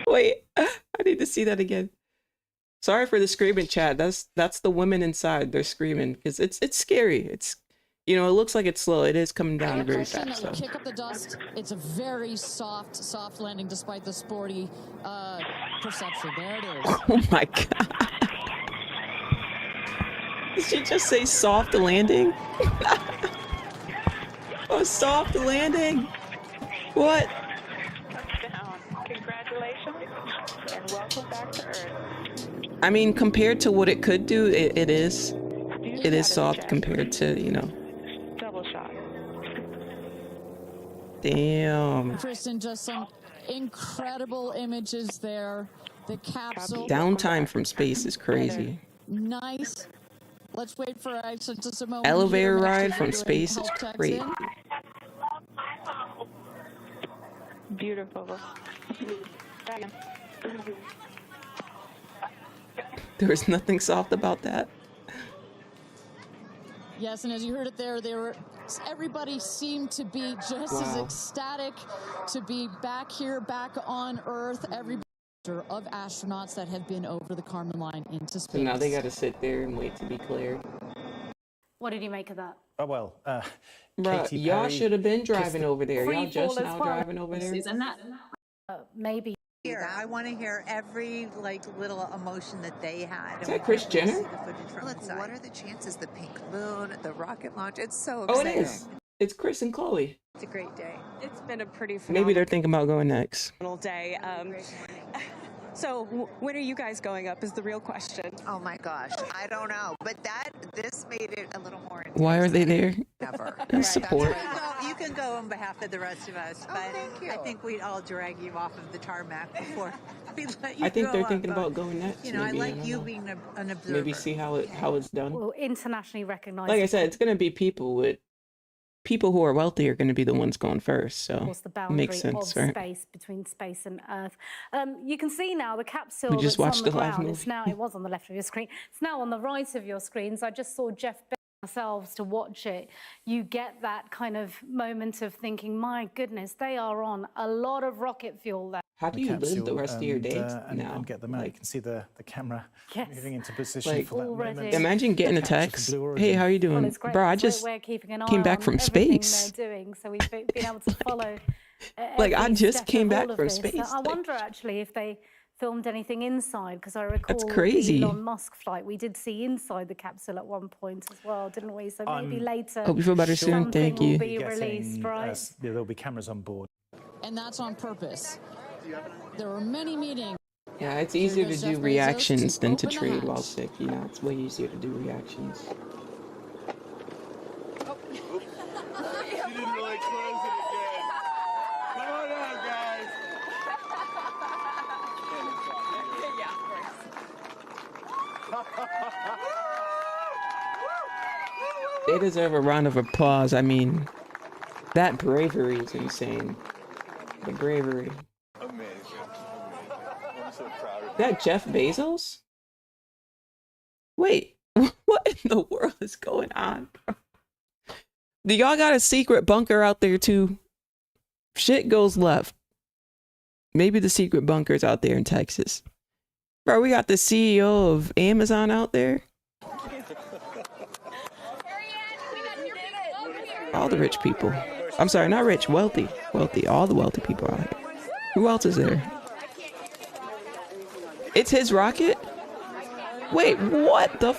Wait, I need to see that again. Sorry for the screaming, chat. That's the women inside. They're screaming because it's scary. It's, you know, it looks like it's slow. It is coming down very fast. That So. will kick up the dust. It's a very soft landing despite the sporty perception. There it is. Oh my god. Did she just say soft landing? Oh, soft landing. What? Touchdown. Congratulations and welcome back to Earth. I mean, compared to what it could do, it is soft compared to, you know. Double shot. Damn. Kristen, just some incredible images there. The capsule. Downtime from space is crazy. Nice. Let's wait for just a moment. Elevator here. ride Make from sure space is help techs great. in. Beautiful. There was nothing soft about that. Yes, and as you heard it there, everybody seemed to be just as Wow. ecstatic to be back here, back on Earth. Everybody of astronauts that have been over the Kármán line into space. So now they got to sit there and wait to be cleared. What did you make of that? Oh, well, Bruh, Katy y'all Perry should have been driving over there. Free Y'all just fall as now well. driving over there. And that Maybe. Here, I want to hear every little emotion that they had. Is that Kris Jenner? What are the chances? The pink moon, the rocket launch. It's so Oh, it exciting. is. It's Chris and Chloe. It's a great day. It's been a pretty Maybe they're thinking about going next. phenomenal day. So when are you guys going up is the real question. Oh my gosh, I don't know, but this made it a little more intense. Why are they there? Ever. As support. You can go on behalf of the rest of us, but I think we'd all drag you off of the tarmac before we let you I think go they're up, thinking but, about going next. You know, maybe. I like don't you know. being an observer. Maybe see how it's done. Well, internationally recognized. Like I said, it's gonna be people who are wealthy are going to be the ones going first. So Of course, the boundary makes sense, of right? space between space and Earth. You can see now the capsule We just that's watched on the the live ground. It's movie. now, it was on the left of your screen. It's now on the right of your screens. I just saw Jeff ourselves to watch it. You get that kind of moment of thinking, my goodness, they are on a lot of rocket fuel there. How do you live the rest of your day now? And get them out. You can see the camera Yes. moving into position Like, for that already. moment. Imagine getting a text. Hey, how are you doing? Well, it's great. Bro, I It's a great just way of keeping an eye came back on from everything space. they're doing, so we've been able to follow. Like, I every just step came of all back of from this. space. I Like, wonder actually if they filmed anything inside, because I recall crazy. the Elon Musk flight, we did see inside the capsule at one point as well, didn't we? So maybe later. Hope you feel better soon. Thank you. Will be released, right? There'll be cameras on board. And that's on purpose. There were many meetings. Yeah, it's easier to do reactions than to trade while sick. You know, it's way easier to do reactions. You didn't really close it again. Come on out, guys. They deserve a round of applause. I mean, that bravery is insane. The bravery. Amazing. I'm so proud of you. That Jeff Bezos? Wait, what in the world is going on? Do y'all got a secret bunker out there too? Shit goes left. Maybe the secret bunker's out there in Texas. Bro, we got the CEO of Amazon out there. All the rich people. I'm sorry, not rich, wealthy. Wealthy, all the wealthy people out here. Who else is there? It's his rocket? Wait, what the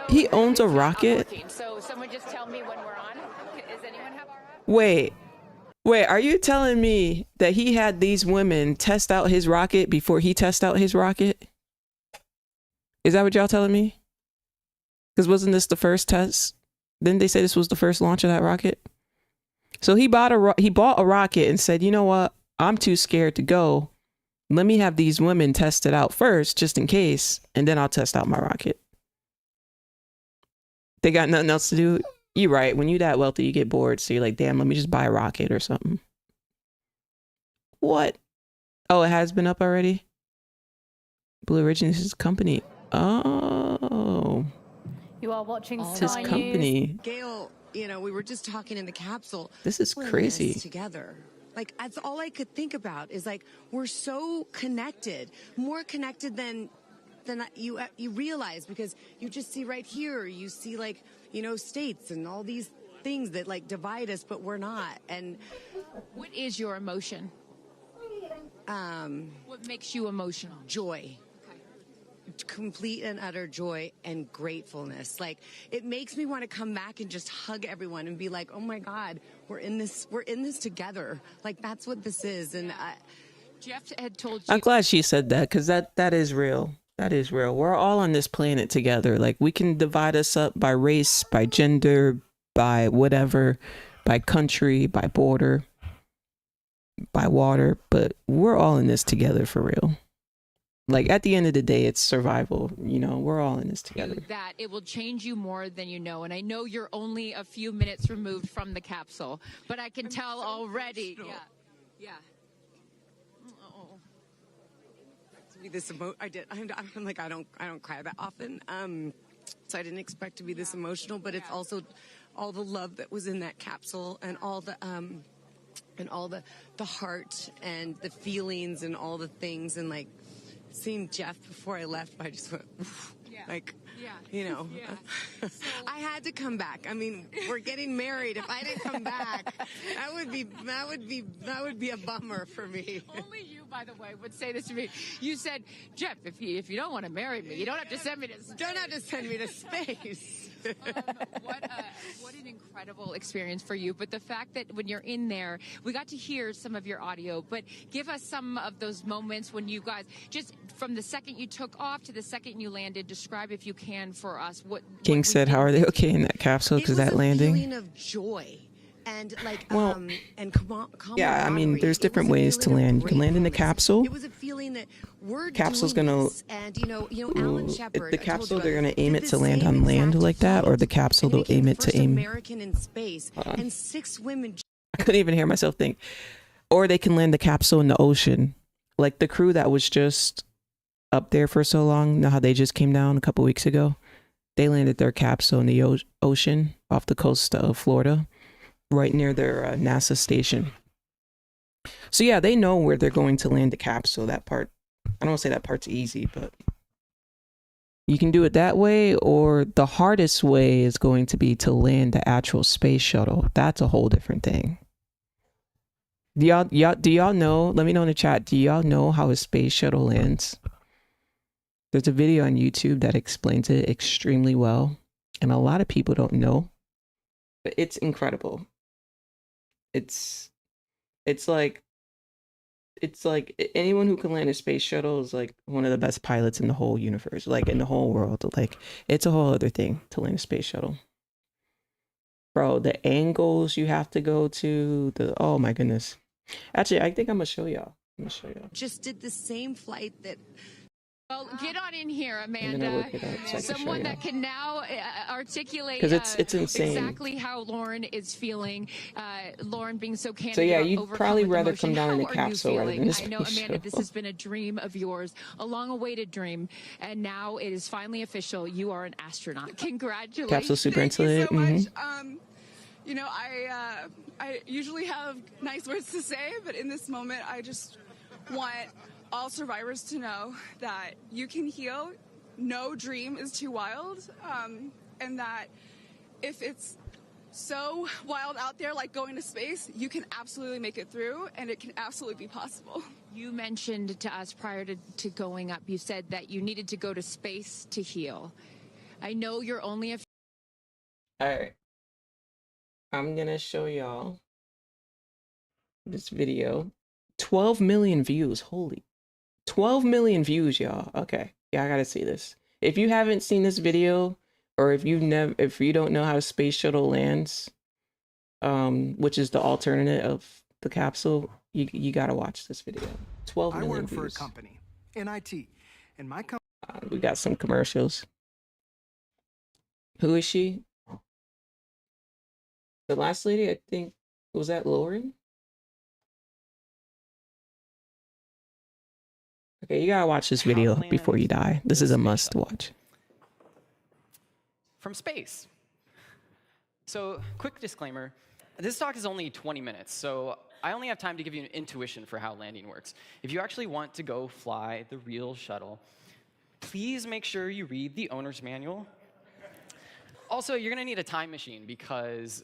he owns a rocket? So someone just tell me when we're on. Does anyone have our app? Wait, are you telling me that he had these women test out his rocket before he tested out his rocket? Is that what y'all telling me? Because wasn't this the first test? Didn't they say this was the first launch of that rocket? So he bought a rocket and said, you know what? I'm too scared to go. Let me have these women test it out first, just in case, and then I'll test out my rocket. They got nothing else to do. You're right. When you're that wealthy, you get bored. So you're like, damn, let me just buy a rocket or something. What? Oh, it has been up already? Blue Origin is his company. Oh. You are watching It's his company. Gail, you know, we were just talking in the capsule. This is We're in crazy. this together. Like, that's all I could think about is like, we're so connected, more connected than you realize, because you just see right here, you see like, you know, states and all these things that like divide us, but we're not. And what is your emotion? What makes you emotional? Joy. Complete and utter joy and gratefulness. Like, it makes me want to come back and just hug everyone and be like, oh my God, we're in this together. Like, that's what this is. And Jeff had told you. I'm glad she said that, because that is real. That is real. We're all on this planet together. Like, we can divide us up by race, by gender, by whatever, by country, by border, by water, but we're all in this together for real. Like, at the end of the day, it's survival. You know, we're all in this together. That it will change you more than you know. And I know you're only a few minutes removed from the capsule, but I can tell already. Emotional. Yeah. Oh. To be this I'm like, I don't cry that often. So I didn't expect to be this emotional, but it's also all the love that was in that capsule and all the heart and the feelings and all the things, and like, seeing Jeff before I left, I just went, you know, I had to come back. I mean, we're getting married. If I didn't come back, that would be a bummer for me. Only you, by the way, would say this to me. You said, Jeff, if you don't want to marry me, you don't have to send me to space. Don't have to send me to space. What an incredible experience for you. But the fact that when you're in there, we got to hear some of your audio, but give us some of those moments when you guys, just from the second you took off to the second you landed, describe, if you can, for us what King said, how are they okay in that capsule? Because that landing. Feeling of joy. And like, and yeah, I mean, there's different ways to land. You can land in the capsule. It was a feeling that we're capsule's doing gonna, this, and you know, Alan Shepard. the capsule, they're gonna aim it to land on land like that, or the capsule they'll aim it to aim. American in space, and 6 women. I couldn't even hear myself think. Or they can land the capsule in the ocean, like the crew that was just up there for so long. You know how they just came down a couple weeks ago? They landed their capsule in the ocean off the coast of Florida, right near their NASA station. So yeah, they know where they're going to land the capsule. That part, I don't want to say that part's easy, but you can do it that way, or the hardest way is going to be to land the actual space shuttle. That's a whole different thing. Do y'all know? Let me know in the chat. Do y'all know how a space shuttle lands? There's a video on YouTube that explains it extremely well, and a lot of people don't know. But it's incredible. It's like anyone who can land a space shuttle is like one of the best pilots in the whole universe, like in the whole world. Like it's a whole other thing to land a space shuttle. Bro, the angles you have to go to, oh my goodness. Actually, I think I'm gonna show y'all. Just did the same flight that. Well, get on in here, Amanda. Look it up so Someone that can now articulate 'cause it's insane. exactly how Lauren is feeling. Lauren being so candid. So yeah, about you'd overcome probably with rather emotion. come down in How a are capsule you rather feeling? than a I know, space Amanda, this shuttle. has been a dream of yours, a long-awaited dream, and now it is finally official. You are an astronaut. Congratulations. Capsule super insulated. You know, I usually have nice words to say, but in this moment, I just want all survivors to know that you can heal. No dream is too wild, and that if it's so wild out there, like going to space, you can absolutely make it through, and it can absolutely be possible. You mentioned to us prior to going up, you said that you needed to go to space to heal. I know you're only a... All right. I'm gonna show y'all this video. 12 million views. Holy 12 million views, y'all. Okay. Yeah, I gotta see this. If you haven't seen this video, or if you don't know how a space shuttle lands, which is the alternate of the capsule, you gotta watch this video. 12 million I work views. for a company, NIT, and my company. We got some commercials. Who is she? The last lady, I think, was that Lauren? Okay, you gotta watch this video before you die. This is a must watch. From space. So, quick disclaimer, this talk is only 20 minutes, so I only have time to give you an intuition for how landing works. If you actually want to go fly the real shuttle, please make sure you read the owner's manual. Also, you're gonna need a time machine because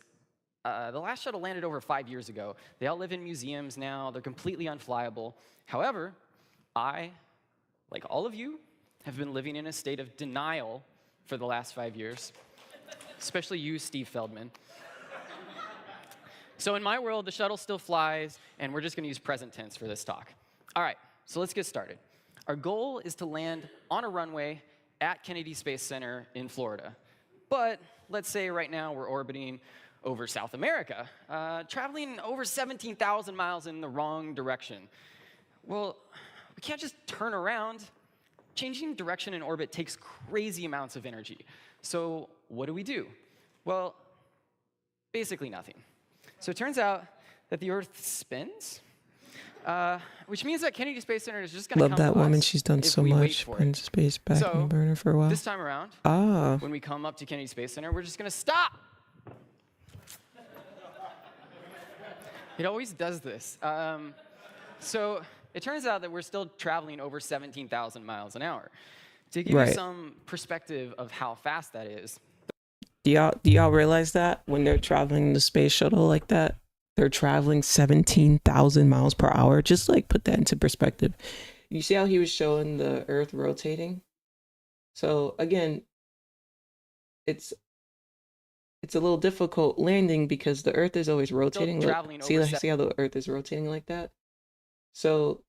the last shuttle landed over 5 years ago. They all live in museums now. They're completely unflyable. However, I, like all of you, have been living in a state of denial for the last 5 years, especially you, Steve Feldman. So in my world, the shuttle still flies, and we're just going to use present tense for this talk. All right, so let's get started. Our goal is to land on a runway at Kennedy Space Center in Florida. But let's say right now we're orbiting over South America, traveling over 17,000 miles in the wrong direction. Well, we can't just turn around. Changing direction in orbit takes crazy amounts of energy. So what do? Well, basically nothing. So it turns out that the Earth spins, which means that Kennedy Space Center is just going to Love that woman. She's done so much. Been space back in the burner for a while. This time around, when we come up to Kennedy Space Center, we're just going to stop. It always does this. So it turns out that we're still traveling over 17,000 miles an hour. To give you some perspective of how fast that is. Do y'all realize that when they're traveling the space shuttle like that, they're traveling 17,000 miles per hour? Just like put that into perspective. You see how he was showing the Earth rotating? So again, it's a little difficult landing because the Earth is always rotating. See how the Earth is rotating like that? So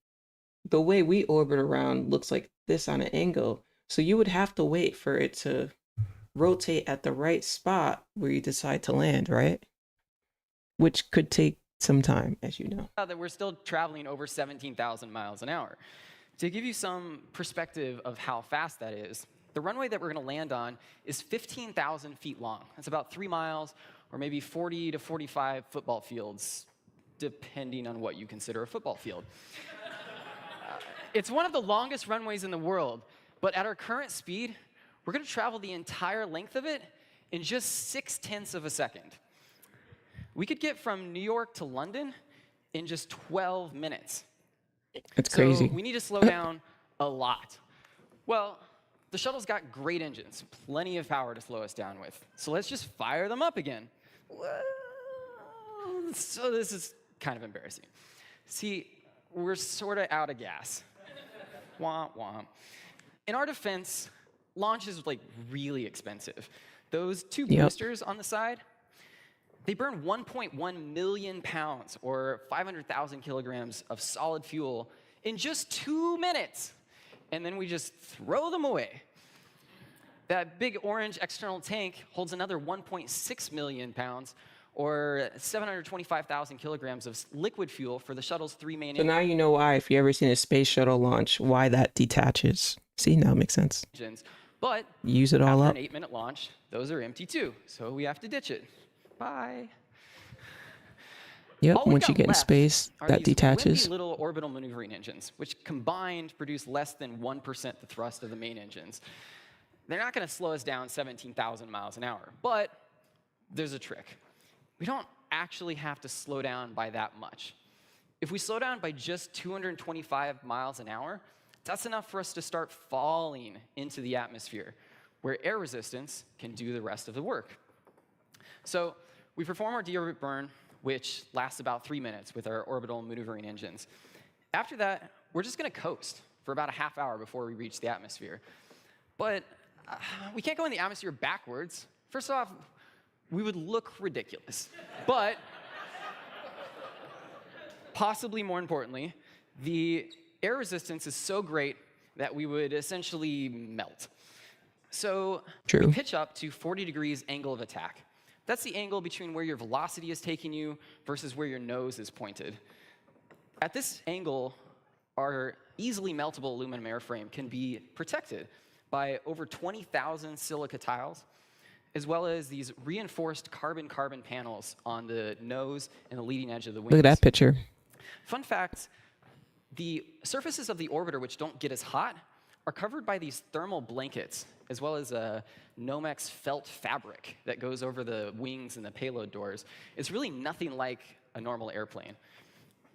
the way we orbit around looks like this on an angle. So you would have to wait for it to rotate at the right spot where you decide to land, right? Which could take some time, as you know. That we're still traveling over 17,000 miles an hour. To give you some perspective of how fast that is, the runway that we're going to land on is 15,000 feet long. That's about 3 miles, or maybe 40 to 45 football fields, depending on what you consider a football field. It's one of the longest runways in the world, but at our current speed, we're going to travel the entire length of it in just 0.6 of a second. We could get from New York to London in just 12 minutes. It's crazy. So we need to slow down a lot. Well, the shuttle's got great engines, plenty of power to slow us down with. So let's just fire them up again. So this is kind of embarrassing. See, we're sort of out of gas. Womp womp. In our defense, launch is like really expensive. Those two boosters on the side, they burn 1.1 million pounds or 500,000 kilograms of solid fuel in just 2 minutes. And then we just throw them away. That big orange external tank holds another 1.6 million pounds or 725,000 kilograms of liquid fuel for the shuttle's 3 main So now you know why, if you ever seen a space shuttle launch, why that detaches. See, now it makes sense. engines. But Use it all after up. an 8-minute launch, those are empty too. So we have to ditch it. Bye. Yep, All we've once you got get in left space, are that these detaches. wimpy little orbital maneuvering engines, which combined produce less than 1% the thrust of the main engines. They're not going to slow us down 17,000 miles an hour, but there's a trick. We don't actually have to slow down by that much. If we slow down by just 225 miles an hour, that's enough for us to start falling into the atmosphere, where air resistance can do the rest of the work. So we perform our deorbit burn, which lasts about 3 minutes with our orbital maneuvering engines. After that, we're just going to coast for about a half hour before we reach the atmosphere. But we can't go in the atmosphere backwards. First off, we would look ridiculous. But possibly more importantly, the air resistance is so great that we would essentially melt. So we pitch up to 40 degrees angle of attack. That's the angle between where your velocity is taking you versus where your nose is pointed. At this angle, our easily meltable aluminum airframe can be protected by over 20,000 silica tiles, as well as these reinforced carbon-carbon panels on the nose and the leading edge of the wings. Look at that picture. Fun fact, the surfaces of the orbiter which don't get as hot are covered by these thermal blankets, as well as a Nomex felt fabric that goes over the wings and the payload doors. It's really nothing like a normal airplane.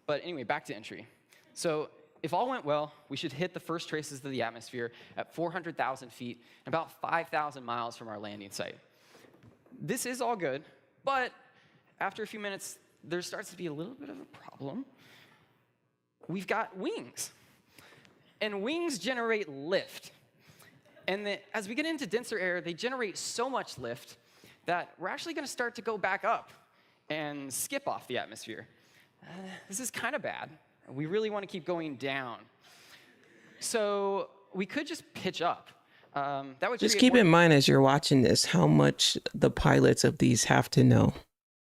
But anyway, back to entry. So if all went well, we should hit the first traces of the atmosphere at 400,000 feet and about 5,000 miles from our landing site. This is all good, but after a few minutes, there starts to be a little bit of a problem. We've got wings, and wings generate lift. And as we get into denser air, they generate so much lift that we're actually going to start to go back up and skip off the atmosphere. This is kind of bad. We really want to keep going down. So we could just pitch up. That would Just keep in mind as you're watching this how much the pilots of these have to know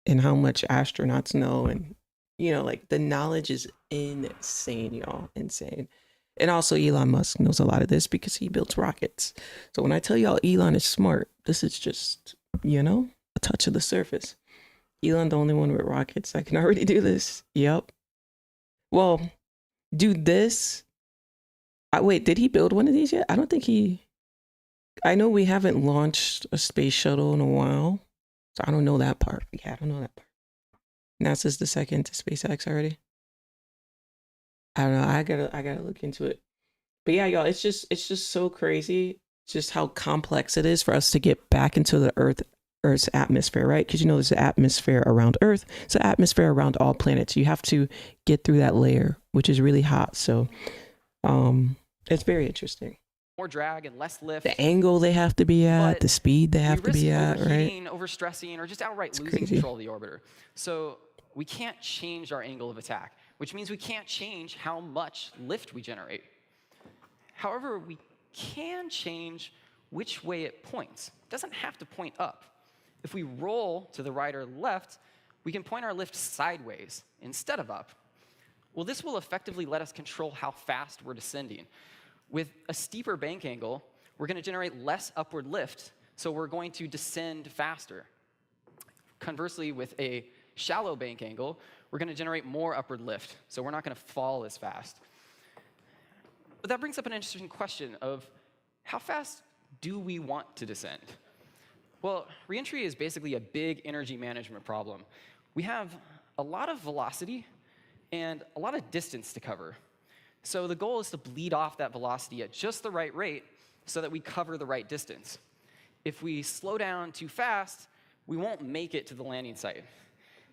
and how much astronauts know. And, you know, like the knowledge is insane, y'all. Insane. And also Elon Musk knows a lot of this because he builds rockets. So when I tell y'all Elon is smart, this is just, you know, a touch of the surface. Elon, the only one with rockets that can already do this. Yep. Well, do this. Wait, did he build one of these yet? I don't think he. I know we haven't launched a space shuttle in a while. So I don't know that part. Yeah, I don't know that part. NASA's the second to SpaceX already. I don't know. I gotta look into it. But yeah, y'all, it's just so crazy. Just how complex it is for us to get back into the Earth's atmosphere, right? Because you know there's an atmosphere around Earth. It's an atmosphere around all planets. You have to get through that layer, which is really hot. So it's very interesting. More drag and less lift. The angle they have to be at, the speed they have to be at, right? Overstressing, or just outright It's losing crazy. control of the orbiter. So we can't change our angle of attack, which means we can't change how much lift we generate. However, we can change which way it points. It doesn't have to point up. If we roll to the right or left, we can point our lift sideways instead of up. Well, this will effectively let us control how fast we're descending. With a steeper bank angle, we're going to generate less upward lift, so we're going to descend faster. Conversely, with a shallow bank angle, we're going to generate more upward lift, so we're not going to fall as fast. But that brings up an interesting question of how fast do we want to descend? Well, reentry is basically a big energy management problem. We have a lot of velocity and a lot of distance to cover. So the goal is to bleed off that velocity at just the right rate so that we cover the right distance. If we slow down too fast, we won't make it to the landing site.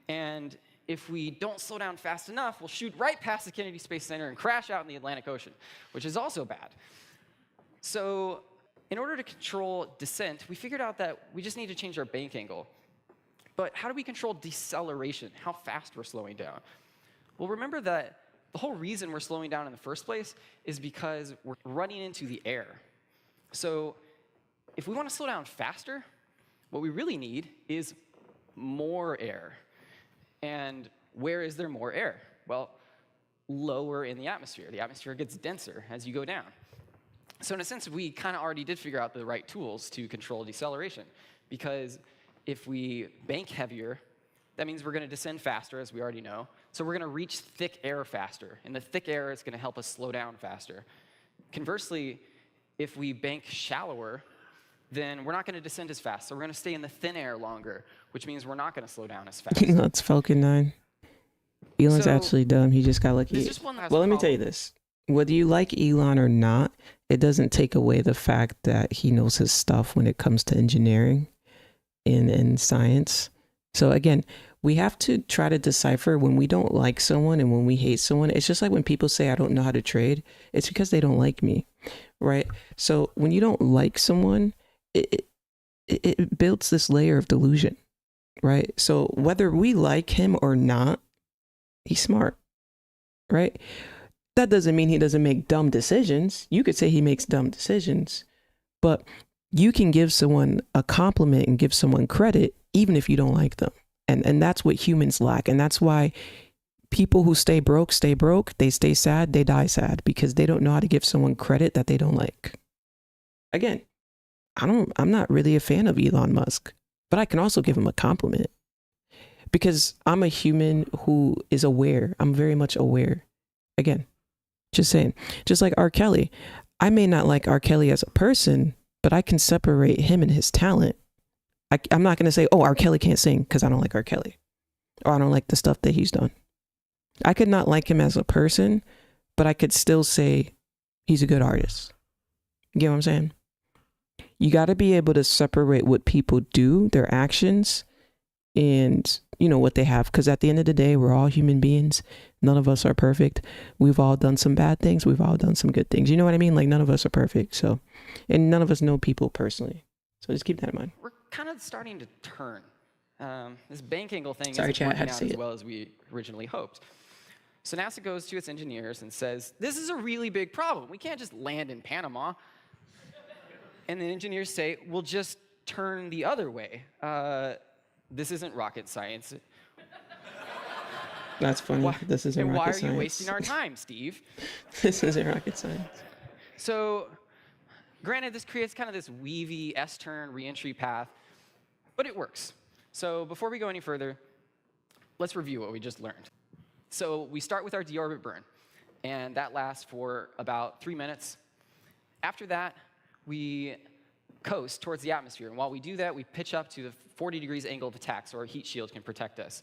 And if we don't slow down fast enough, we'll shoot right past the Kennedy Space Center and crash out in the Atlantic Ocean, which is also bad. So in order to control descent, we figured out that we just need to change our bank angle. But how do we control deceleration, how fast we're slowing down? Well, remember that the whole reason we're slowing down in the first place is because we're running into the air. So if we want to slow down faster, what we really need is more air. And where is there more air? Well, lower in the atmosphere. The atmosphere gets denser as you go down. So in a sense, we kind of already did figure out the right tools to control deceleration, because if we bank heavier, that means we're going to descend faster, as we already know. So we're going to reach thick air faster, and the thick air is going to help us slow down faster. Conversely, if we bank shallower, then we're not going to descend as fast. So we're going to stay in the thin air longer, which means we're not going to slow down as fast. That's Falcon 9. Elon's actually dumb. He just got lucky. Well, let me tell you this. Whether you like Elon or not, it doesn't take away the fact that he knows his stuff when it comes to engineering and science. So again, we have to try to decipher when we don't like someone and when we hate someone. It's just like when people say, I don't know how to trade. It's because they don't like me, right? So when you don't like someone, it builds this layer of delusion, right? So whether we like him or not, he's smart, right? That doesn't mean he doesn't make dumb decisions. You could say he makes dumb decisions, but you can give someone a compliment and give someone credit even if you don't like them. And that's what humans lack. And that's why people who stay broke, they stay sad, they die sad, because they don't know how to give someone credit that they don't like. Again, I'm not really a fan of Elon Musk, but I can also give him a compliment because I'm a human who is aware. I'm very much aware. Again, just saying, just like R. Kelly, I may not like R. Kelly as a person, but I can separate him and his talent. I'm not going to say, oh, R. Kelly can't sing because I don't like R. Kelly or I don't like the stuff that he's done. I could not like him as a person, but I could still say he's a good artist. You get what I'm saying? You got to be able to separate what people do, their actions, and, you know, what they have. Because at the end of the day, we're all human beings. None of us are perfect. We've all done some bad things. We've all done some good things. You know what I mean? Like, none of us are perfect. So, and none of us know people personally. So just keep that in mind. We're kind of starting to turn. This bank angle thing Sorry, isn't chat, I working had to out say as it. well as we originally hoped. So NASA goes to its engineers and says, this is a really big problem. We can't just land in Panama. And the engineers say, we'll just turn the other way. This isn't rocket science. That's funny. This isn't rocket science. And why are you wasting our time, Steve? This isn't rocket science. So, granted, this creates kind of this weavy S-turn re-entry path, but it works. So before we go any further, let's review what we just learned. So we start with our deorbit burn, and that lasts for about 3 minutes. After that, we coast towards the atmosphere, and while we do that, we pitch up to the 40 degrees angle of attack so our heat shield can protect us.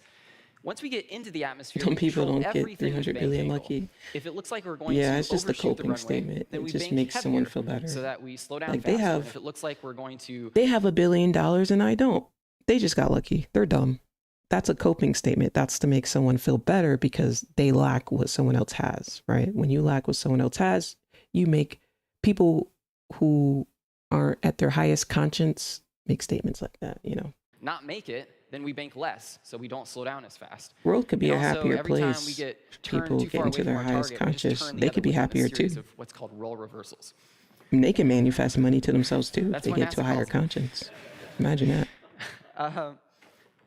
Once we get into the atmosphere, Some we people control don't get everything with 300 bank billion angle. lucky. If it looks like we're going Yeah, to it's just a overshoot the coping runway, statement. then It we just bank makes someone heavier feel better. so that we slow down Like, faster. they have- If it looks like we're going to... They have $1 billion and I don't. They just got lucky. They're dumb. That's a coping statement. That's to make someone feel better because they lack what someone else has, right? When you lack what someone else has, you make people who aren't at their highest conscience make statements like that, you know? not make it, then we bank less, so we don't slow down as fast. World could be And a also, happier every time we place. get turned People too get far into away their from our highest target, we just conscious. turn the They other could be way in a happier series too. of what's called role reversals. And they can manifest money to themselves too. That's They what get to a NASA higher calls it. conscience. Imagine that.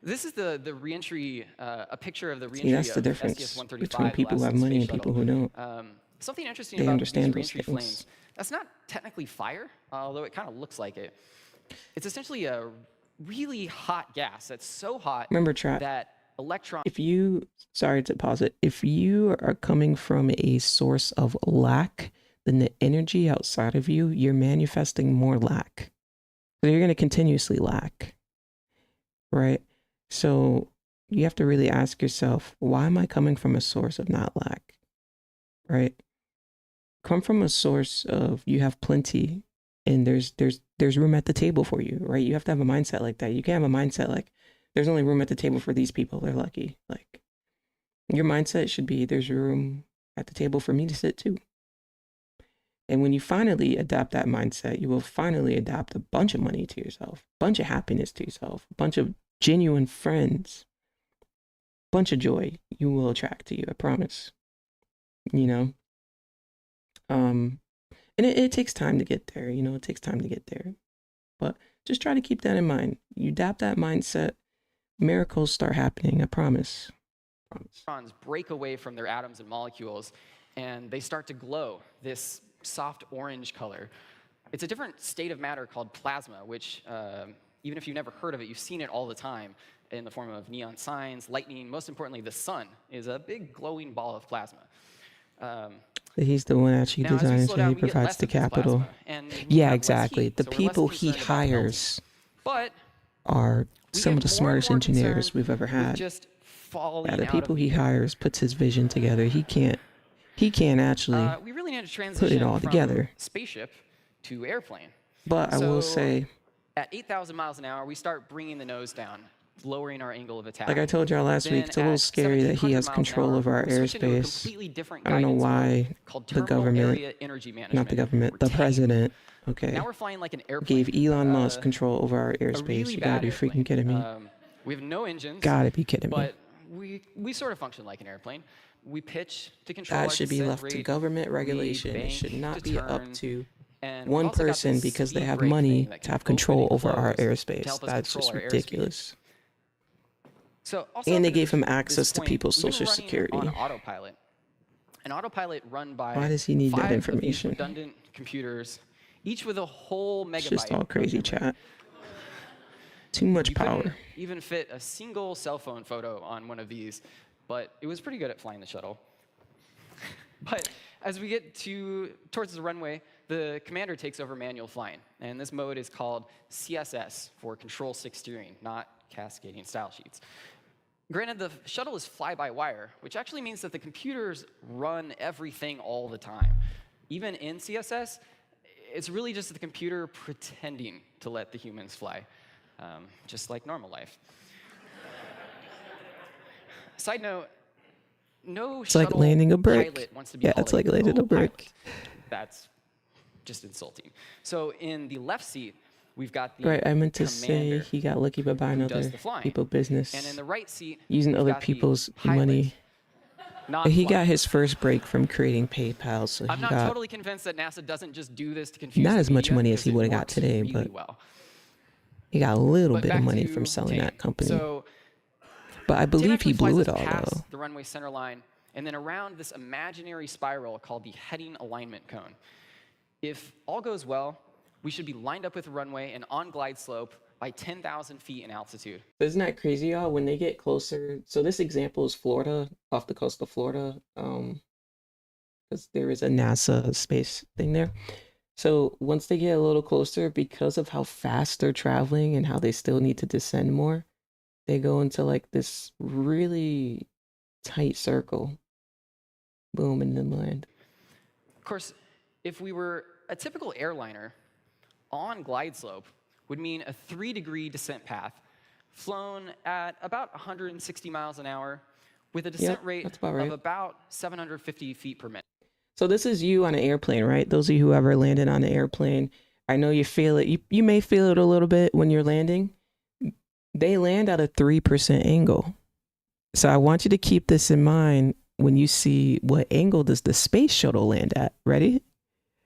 This is the reentry, a picture of the reentry See, that's the of difference STS-135, between the people who last have money space and people shuttle. who don't. Something interesting They about understand these those reentry things. flames, that's not technically fire, although it kind of looks like it. It's essentially a really hot gas that's so hot Remember, chat, that electrons... if you, sorry to pause it, if you are coming from a source of lack, then the energy outside of you, you're manifesting more lack. So you're going to continuously lack, right? So you have to really ask yourself, why am I coming from a source of not lack, right? Come from a source of you have plenty and there's room at the table for you, right? You have to have a mindset like that. You can't have a mindset like there's only room at the table for these people. They're lucky. Like, Your mindset should be, there's room at the table for me to sit too. And when you finally adopt that mindset, you will finally adopt a bunch of money to yourself, a bunch of happiness to yourself, a bunch of genuine friends, a bunch of joy you will attract to you, I promise. You know? And it takes time to get there, you know, it takes time to get there. But just try to keep that in mind. You adapt that mindset, miracles start happening, I promise. Electrons break away from their atoms and molecules, and they start to glow this soft orange color. It's a different state of matter called plasma, which even if you've never heard of it, you've seen it all the time in the form of neon signs, lightning. Most importantly, the sun is a big glowing ball of plasma. He's the one actually designs it. He provides the capital. Yeah, exactly. The people he hires are some of the smartest engineers we've ever had. Yeah, the people he hires, puts his vision together. He can't actually we really need to put transition it all from together. spaceship to airplane. But I will say, at 8,000 miles an hour, we start bringing the nose down, lowering our angle of attack. like I told y'all last week, it's a little scary that he has control over our airspace. I don't know why the government, not the government, the president, okay, Now we're flying like an airplane. gave Elon Musk control over our airspace. really You gotta bad be freaking kidding me. We have no engines. Gotta be kidding me. But we sort of function like an airplane. We pitch to control our That should be descent left to rate, government we regulation. It bank should not to be up turn, to and we've one also got person this because they speed have brake money thing that to can have open control and over our close to airspace. help us That's control just our airspeed. ridiculous. So also And up they until gave him this access to point, people's we've been social running security. on autopilot. An autopilot run by Why does he need that 5 of these information? redundant computers, each with a whole megabyte. It's just all of crazy memory. chat. Too much You couldn't power. even fit a single cell phone photo on one of these, but it was pretty good at flying the shuttle. But as we get towards the runway, the commander takes over manual flying, and this mode is called CSS for Control 6 Steering, not cascading style sheets. Granted, the shuttle is fly-by-wire, which actually means that the computers run everything all the time. Even in CSS, it's really just the computer pretending to let the humans fly, just like normal life. Side note, no It's like shuttle landing a brick. pilot wants to be Yeah, called it's like landing a co-pilot. brick. That's just insulting. So in the left seat, we've got the Right, I meant to say commander he got lucky by buying who does other the flying. people's business, And in the right seat, using we've other got the people's pilot, money. not He got flying. his first break from creating PayPal, so I'm he not got totally convinced that NASA doesn't just do this to confuse not the as much media, money as he because it would have got works today, really but well. he got a little But bit of back money to from selling Tane. that company. So But I Tane believe actually he blew flies it us all, past though. the runway center line, and then around this imaginary spiral called the heading alignment cone. If all goes well, we should be lined up with the runway and on glide slope by 10,000 feet in altitude. Isn't that crazy, y'all? When they get closer, so this example is Florida, off the coast of Florida, because there is a NASA space thing there. So once they get a little closer, because of how fast they're traveling and how they still need to descend more, they go into like this really tight circle. Boom, and then land. Of course, if we were a typical airliner, on glide slope would mean a 3-degree descent path, flown at about 160 miles an hour, with a descent rate that's about right. of about 750 feet per minute. So this is you on an airplane, right? Those of you who ever landed on an airplane, I know you feel it. You may feel it a little bit when you're landing. They land at a 3% angle. So I want you to keep this in mind when you see what angle does the space shuttle land at. Ready?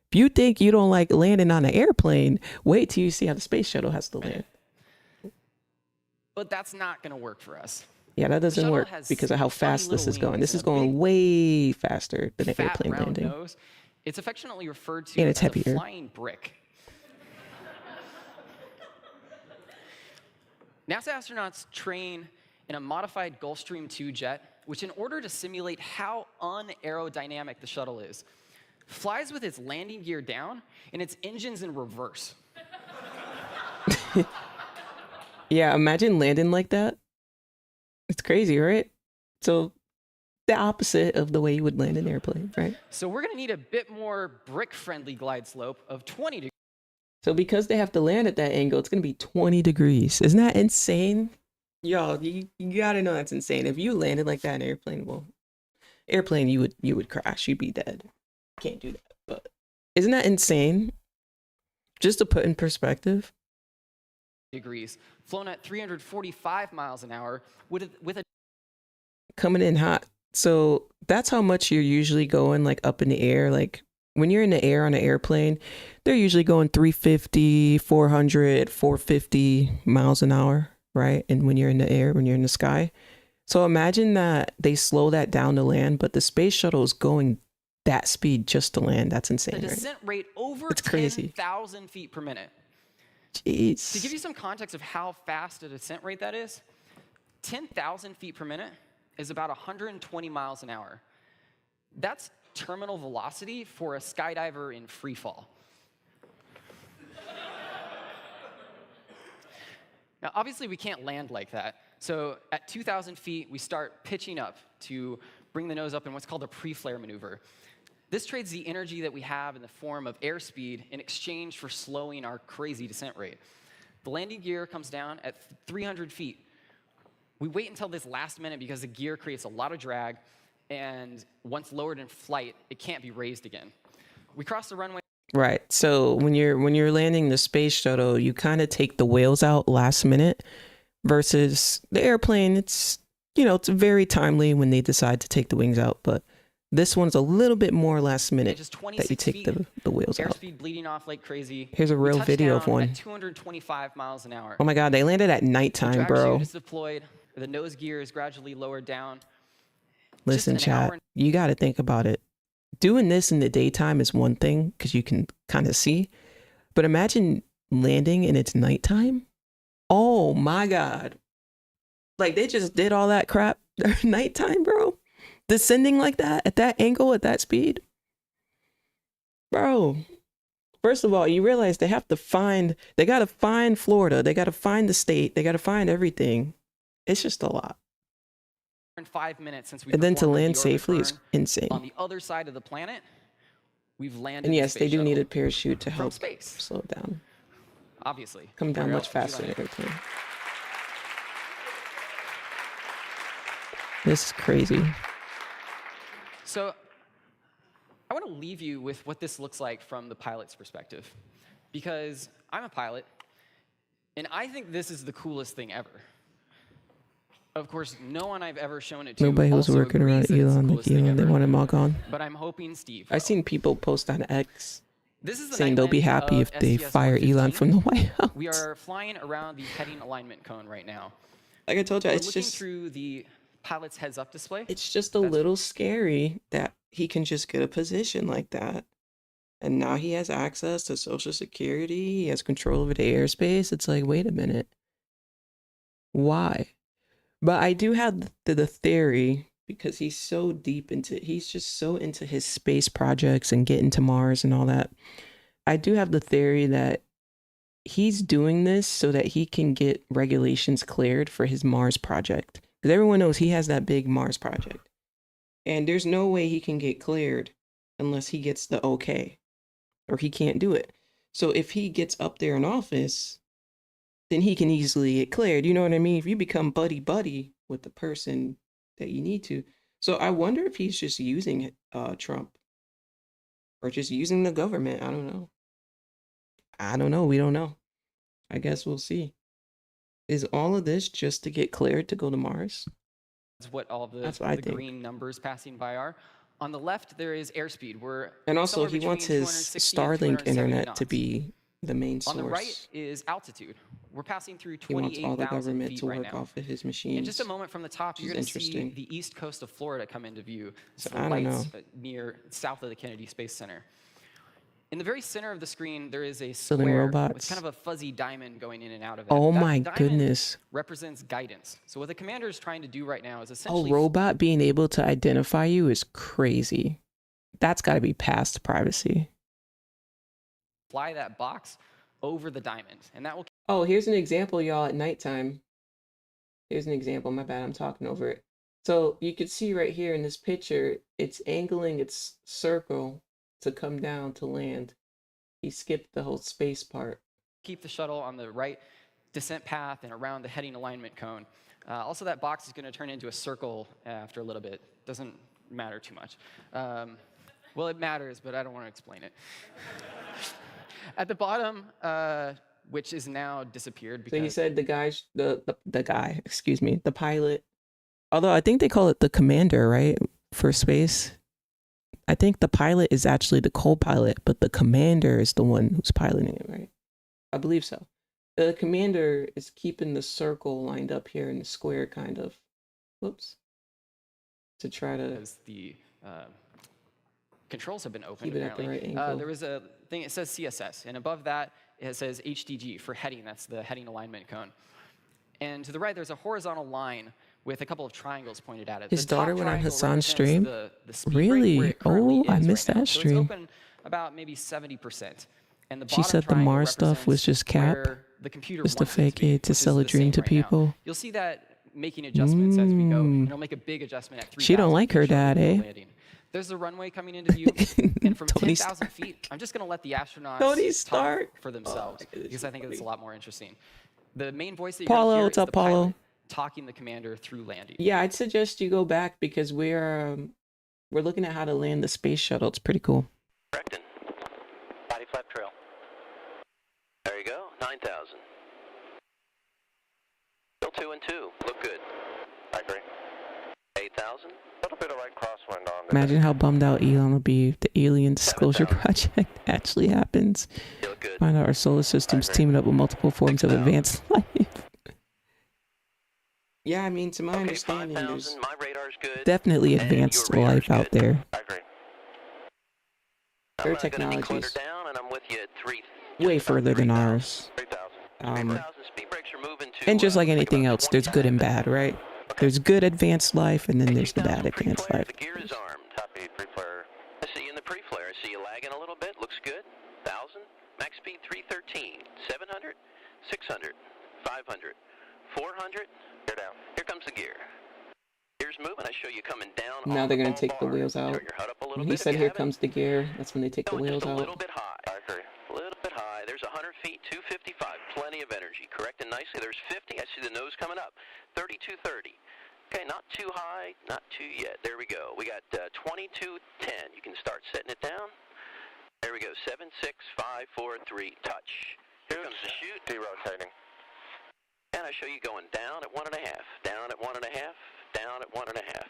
If you think you don't like landing on an airplane, wait till you see how the space shuttle has to land. But that's not going to work for us. Yeah, that doesn't shuttle work has because of how funny fast this little is going. wings This and is a going big, way faster than an fat, airplane round landing. nose. It's affectionately referred to And it's as a heavier. flying brick. NASA astronauts train in a modified Gulfstream II jet, which in order to simulate how unaerodynamic the shuttle is, flies with its landing gear down and its engines in reverse. Yeah, imagine landing like that. It's crazy, right? So the opposite of the way you would land an airplane, right? So we're going to need a bit more brick-friendly glide slope of 20 degrees. So because they have to land at that angle, it's going to be 20 degrees. Isn't that insane? Y'all, you gotta know that's insane. If you landed like that in an airplane, well, airplane, you would crash. You'd be dead. Can't do that. But isn't that insane? Just to put in perspective. Degrees, flown at 345 miles an hour with a Coming in hot. So that's how much you're usually going, like up in the air. Like when you're in the air on an airplane, they're usually going 350, 400, 450 miles an hour, right? And when you're in the air, when you're in the sky. So imagine that they slow that down to land, but the space shuttle is going that speed just to land. That's insane. a descent rate over It's crazy. 10,000 feet per minute. Jeez. To give you some context of how fast a descent rate that is, 10,000 feet per minute is about 120 miles an hour. That's terminal velocity for a skydiver in free fall. Now, obviously, we can't land like that. So at 2,000 feet, we start pitching up to bring the nose up in what's called a pre-flare maneuver. This trades the energy that we have in the form of airspeed in exchange for slowing our crazy descent rate. The landing gear comes down at 300 feet. We wait until this last minute because the gear creates a lot of drag, and once lowered in flight, it can't be raised again. We cross the runway. Right. So when you're landing the space shuttle, you kind of take the whales out last minute versus the airplane. It's, it's very timely when they decide to take the wings out, but this one's a little bit more last minute that you take the wheels out. Airspeed bleeding off like crazy. Here's a real video of one. At 225 miles an hour. Oh my God, they landed at nighttime, The drag bro. chute is deployed. The nose gear is gradually lowered down. Listen, chat, you got to think about it. Doing this in the daytime is one thing because you can kind of see, but imagine landing and it's nighttime. Oh my God. Like they just did all that crap nighttime, bro. Descending like that, at that angle, at that speed. Bro, first of all, you realize they got to find Florida. They got to find the state. They got to find everything. It's just a lot. In 5 minutes since we And then to performed the land orbit safely is burn insane. on the other side of the planet, we've landed And the yes, they space do need shuttle a parachute to from help space. slow it down. Obviously. Come down Where much else would faster you than land? airplane. This is crazy. So I want to leave you with what this looks like from the pilot's perspective, because I'm a pilot, and I think this is the coolest thing ever. Of course, no one I've ever shown it to Nobody was also working around agrees that it's the Elon like coolest thing Elon. They ever. want him all gone. But I'm hoping Steve I've seen people post on X This is the saying night they'll be landing happy of if they fire 115. Elon from the White House. We are flying around the heading alignment cone right now. Like I told you, We're it's looking just through the pilot's heads-up display. it's just a little scary that he can just get a position like that. And now he has access to Social Security. He has control over the airspace. It's like, wait a minute. Why? But I do have the theory, because he's just so into his space projects and getting to Mars and all that. I do have the theory that he's doing this so that he can get regulations cleared for his Mars project. Because everyone knows he has that big Mars project. And there's no way he can get cleared unless he gets the okay. Or he can't do it. So if he gets up there in office, then he can easily get cleared. You know what I mean? If you become buddy-buddy with the person that you need to. So I wonder if he's just using Trump. Or just using the government. I don't know. We don't know. I guess we'll see. Is all of this just to get cleared to go to Mars? That's what all the think. green numbers passing by are. On the left, there is airspeed. And also, somewhere he wants between his 260 and Starlink 270 internet knots. to be the main source. On the right is altitude. We're passing through He wants all the 28,000 government feet to right work now. off of his machines. In just a moment from the top, you're which going is to see interesting. the east coast of Florida come into view. So The I don't lights know. near south of the Kennedy Space Center. In the very center of the screen, there is a Building square robots. with kind of a fuzzy diamond going in and out of it. Oh That my diamond goodness. represents guidance. So what the commander is trying to do right now is A essentially robot being able to identify you is crazy. That's got to be past privacy. fly that box over the diamond, and that will Oh, here's an example, y'all, at nighttime. Here's an example. My bad, I'm talking over it. So you can see right here in this picture, it's angling its circle to come down to land. He skipped the whole space part. keep the shuttle on the right descent path and around the heading alignment cone. Also, that box is going to turn into a circle after a little bit. Doesn't matter too much. Well, it matters, but I don't want to explain it. At the bottom, which is now disappeared because... So he said the guy, excuse me, the pilot. Although I think they call it the commander, right? For space. I think the pilot is actually the co-pilot, but the commander is the one who's piloting it, right? I believe so. The commander is keeping the circle lined up here in the square, kind of. Whoops. To try to... Because the controls have been opened, keep it at the right angle. There was a thing, it says CSS, and above that, it says HDG for heading. That's the heading alignment cone. And to the right, there's a horizontal line with a couple of triangles pointed at it. His The top daughter went on triangle Hassan's represents stream? the speed rate where Really? it currently Oh, I is missed right now. that So stream. it's open about maybe 70%. And the She bottom said the triangle Mars stuff was just cap. where the computer Just to wants it fake be, it, to which is sell a the dream same to right now. people. You'll see that making adjustments as we go. And it'll make a big adjustment at 3,000. She don't like her dad, eh? landing. There's the runway coming into view, and from Tony 10,000 feet, I'm just going to let the astronauts Tony talk Stark. for themselves because I think it's a lot more interesting. The main voice that you're Paulo, going to hear what's is up, the Paulo? pilot talking the commander through landing. Yeah, I'd suggest you go back because we're looking at how to land the space shuttle. It's pretty cool. Correcting. Body flap trail. There you go. 9,000. Still 2 and 2. Look good. I agree. 8,000. A little bit of right crosswind on. Imagine how bummed out Elon will be if the alien disclosure project actually happens. Find out our solar system's teaming up with multiple forms of advanced life. Yeah, I mean, to my understanding, there's My radar's good. definitely advanced life out there. I agree. Their I'm gonna technology declutter is down, and I'm with you at 3. way further than ours. 3,000 speed brakes are moving to. And just like anything else, there's good and bad, right? There's good advanced life, and then there's the bad advanced life. The gear is armed. Copy, pre-flare. I see you in the pre-flare. I see you lagging a little bit. Looks good. 1,000. Max speed 313. 700. 600. 500. 400. Gear down. Here comes the gear. Gear's moving. I show you coming down. Now they're gonna take the wheels out. When he said, "Here comes the gear," that's when they take the wheels a out. little bit high. I agree. A little bit high. There's 100 feet, 255. Plenty of energy. Correcting nicely. There's 50. I see the nose coming up. 3230. Okay, not too high, not too yet. There we go. We got 2210. You can start setting it down. There we go. 7, 6, 5, 4, 3. Touch. Here comes the chute. Derotating. And I show you going down at 1.5. Down at 1.5. Down at 1.5.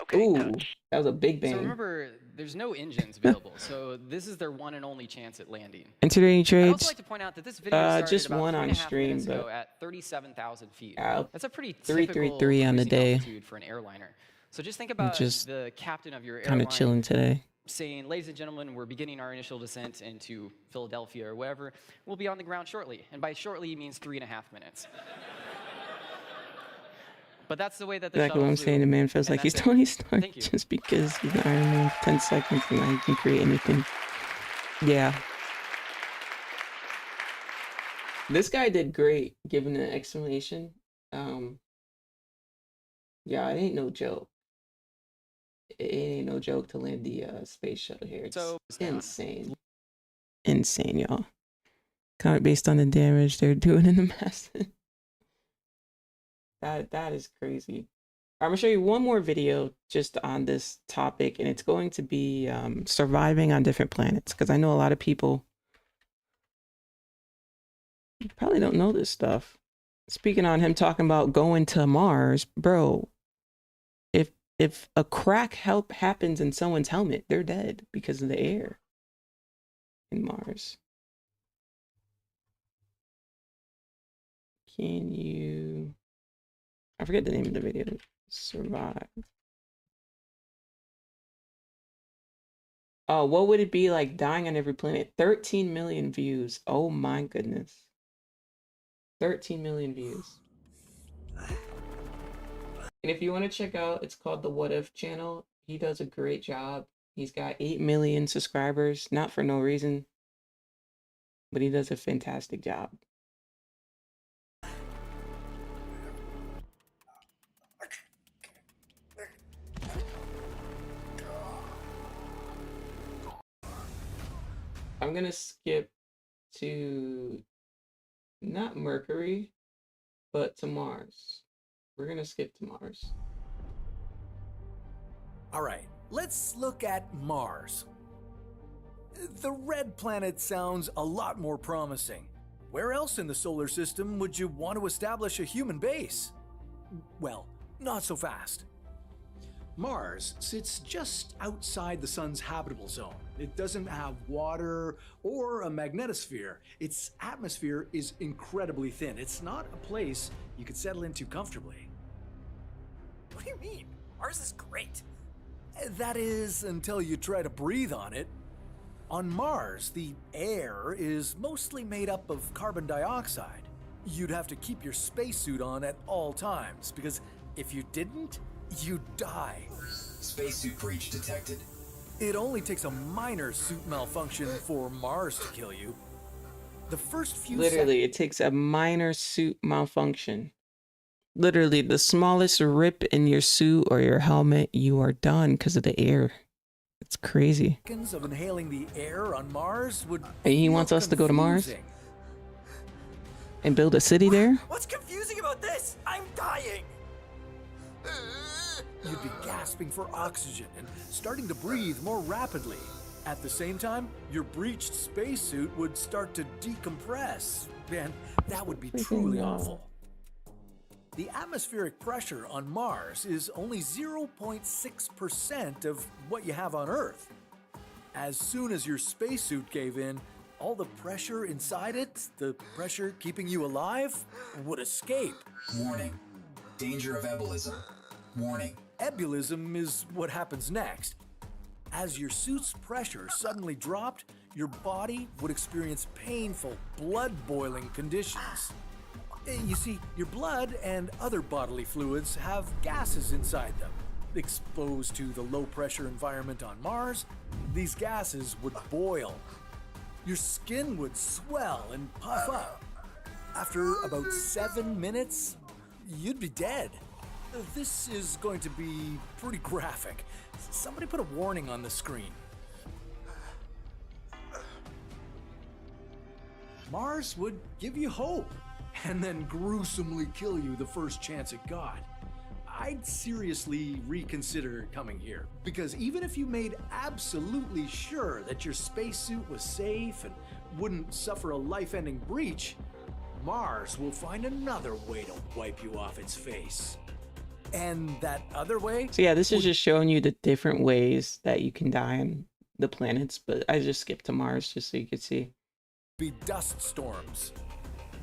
Okay, Ooh, touch. that was a big So bang. remember, there's no engines available, so this is their one and only chance at landing. Enter any I'd trades? also like to point out that this video started Just about one on 3.5 stream, minutes ago but at 37,000 feet. yeah, That's a pretty 333 on the typical day. altitude for an airliner. So just think about Just the captain of your kind airline of chilling today. saying, "Ladies and gentlemen, we're beginning our initial descent into Philadelphia or wherever. We'll be on the ground shortly." And by shortly, he means 3.5 minutes. But that's the way that the Exactly what shuttle I'm flew, saying. The man feels and like he's that's it. Tony Stark Thank you. just because he's an Iron Man for 10 seconds and now he can create anything. Yeah. This guy did great giving an explanation. Yeah, it ain't no joke. It ain't no joke to land the space shuttle here. It's insane. Insane, y'all. Kind of based on the damage they're doing in the mass. That is crazy. I'm gonna show you one more video just on this topic, and it's going to be surviving on different planets, because I know a lot of people probably don't know this stuff. Speaking on him talking about going to Mars, bro, if a crack happens in someone's helmet, they're dead because of the air in Mars. Can you... I forget the name of the video. Survive. Oh, what would it be like dying on every planet? 13 million views. Oh my goodness. 13 million views. And if you want to check out, it's called the What If channel. He does a great job. He's got 8 million subscribers, not for no reason, but he does a fantastic job. I'm gonna skip to not Mercury, but to Mars. We're gonna skip to Mars. All right, let's look at Mars. The red planet sounds a lot more promising. Where else in the solar system would you want to establish a human base? Well, not so fast. Mars sits just outside the sun's habitable zone. It doesn't have water or a magnetosphere. Its atmosphere is incredibly thin. It's not a place you could settle into comfortably. What do you mean? Mars is great. That is, until you try to breathe on it. On Mars, the air is mostly made up of carbon dioxide. You'd have to keep your spacesuit on at all times, because if you didn't, you'd die. Spacesuit breach detected. It only takes a minor suit malfunction for Mars to kill you. The first few Literally, it takes a minor suit malfunction. Literally, the smallest rip in your suit or your helmet, you are done because of the air. It's crazy. seconds of inhaling the air on Mars would And he wants us to go to Mars confusing. and build a city there? What's confusing about this? I'm dying! You'd be gasping for oxygen and starting to breathe more rapidly. At the same time, your breached spacesuit would start to decompress, and that would be truly awful. The atmospheric pressure on Mars is only 0.6% of what you have on Earth. As soon as your spacesuit gave in, all the pressure inside it, the pressure keeping you alive, would escape. Warning. Danger of ebulism. Warning. Ebulism is what happens next. As your suit's pressure suddenly dropped, your body would experience painful, blood-boiling conditions. You see, your blood and other bodily fluids have gases inside them. Exposed to the low-pressure environment on Mars, these gases would boil. Your skin would swell and puff up. After about 7 minutes, you'd be dead. This is going to be pretty graphic. Somebody put a warning on the screen. Mars would give you hope and then gruesomely kill you the first chance it got. I'd seriously reconsider coming here, because even if you made absolutely sure that your spacesuit was safe and wouldn't suffer a life-ending breach, Mars will find another way to wipe you off its face. And that other way? So yeah, this is just showing you the different ways that you can die on the planets, but I just skipped to Mars just so you could see. Be dust storms.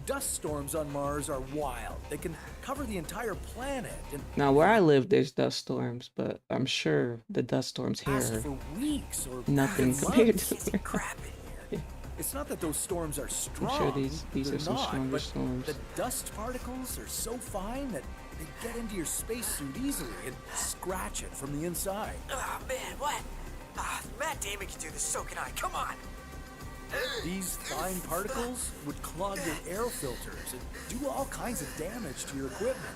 Dust storms on Mars are wild. They can cover the entire planet and Now where I live, there's dust storms, but I'm sure the dust storms here last are for weeks or nothing months. compared to where Crap in here. It's not that those storms are strong. I'm sure these They're are some not, stronger but storms. The dust particles are so fine that they get into your spacesuit easily and scratch it from the inside. Oh man, what? Matt Damon can do this, so can I. Come on. These fine particles would clog your air filters and do all kinds of damage to your equipment,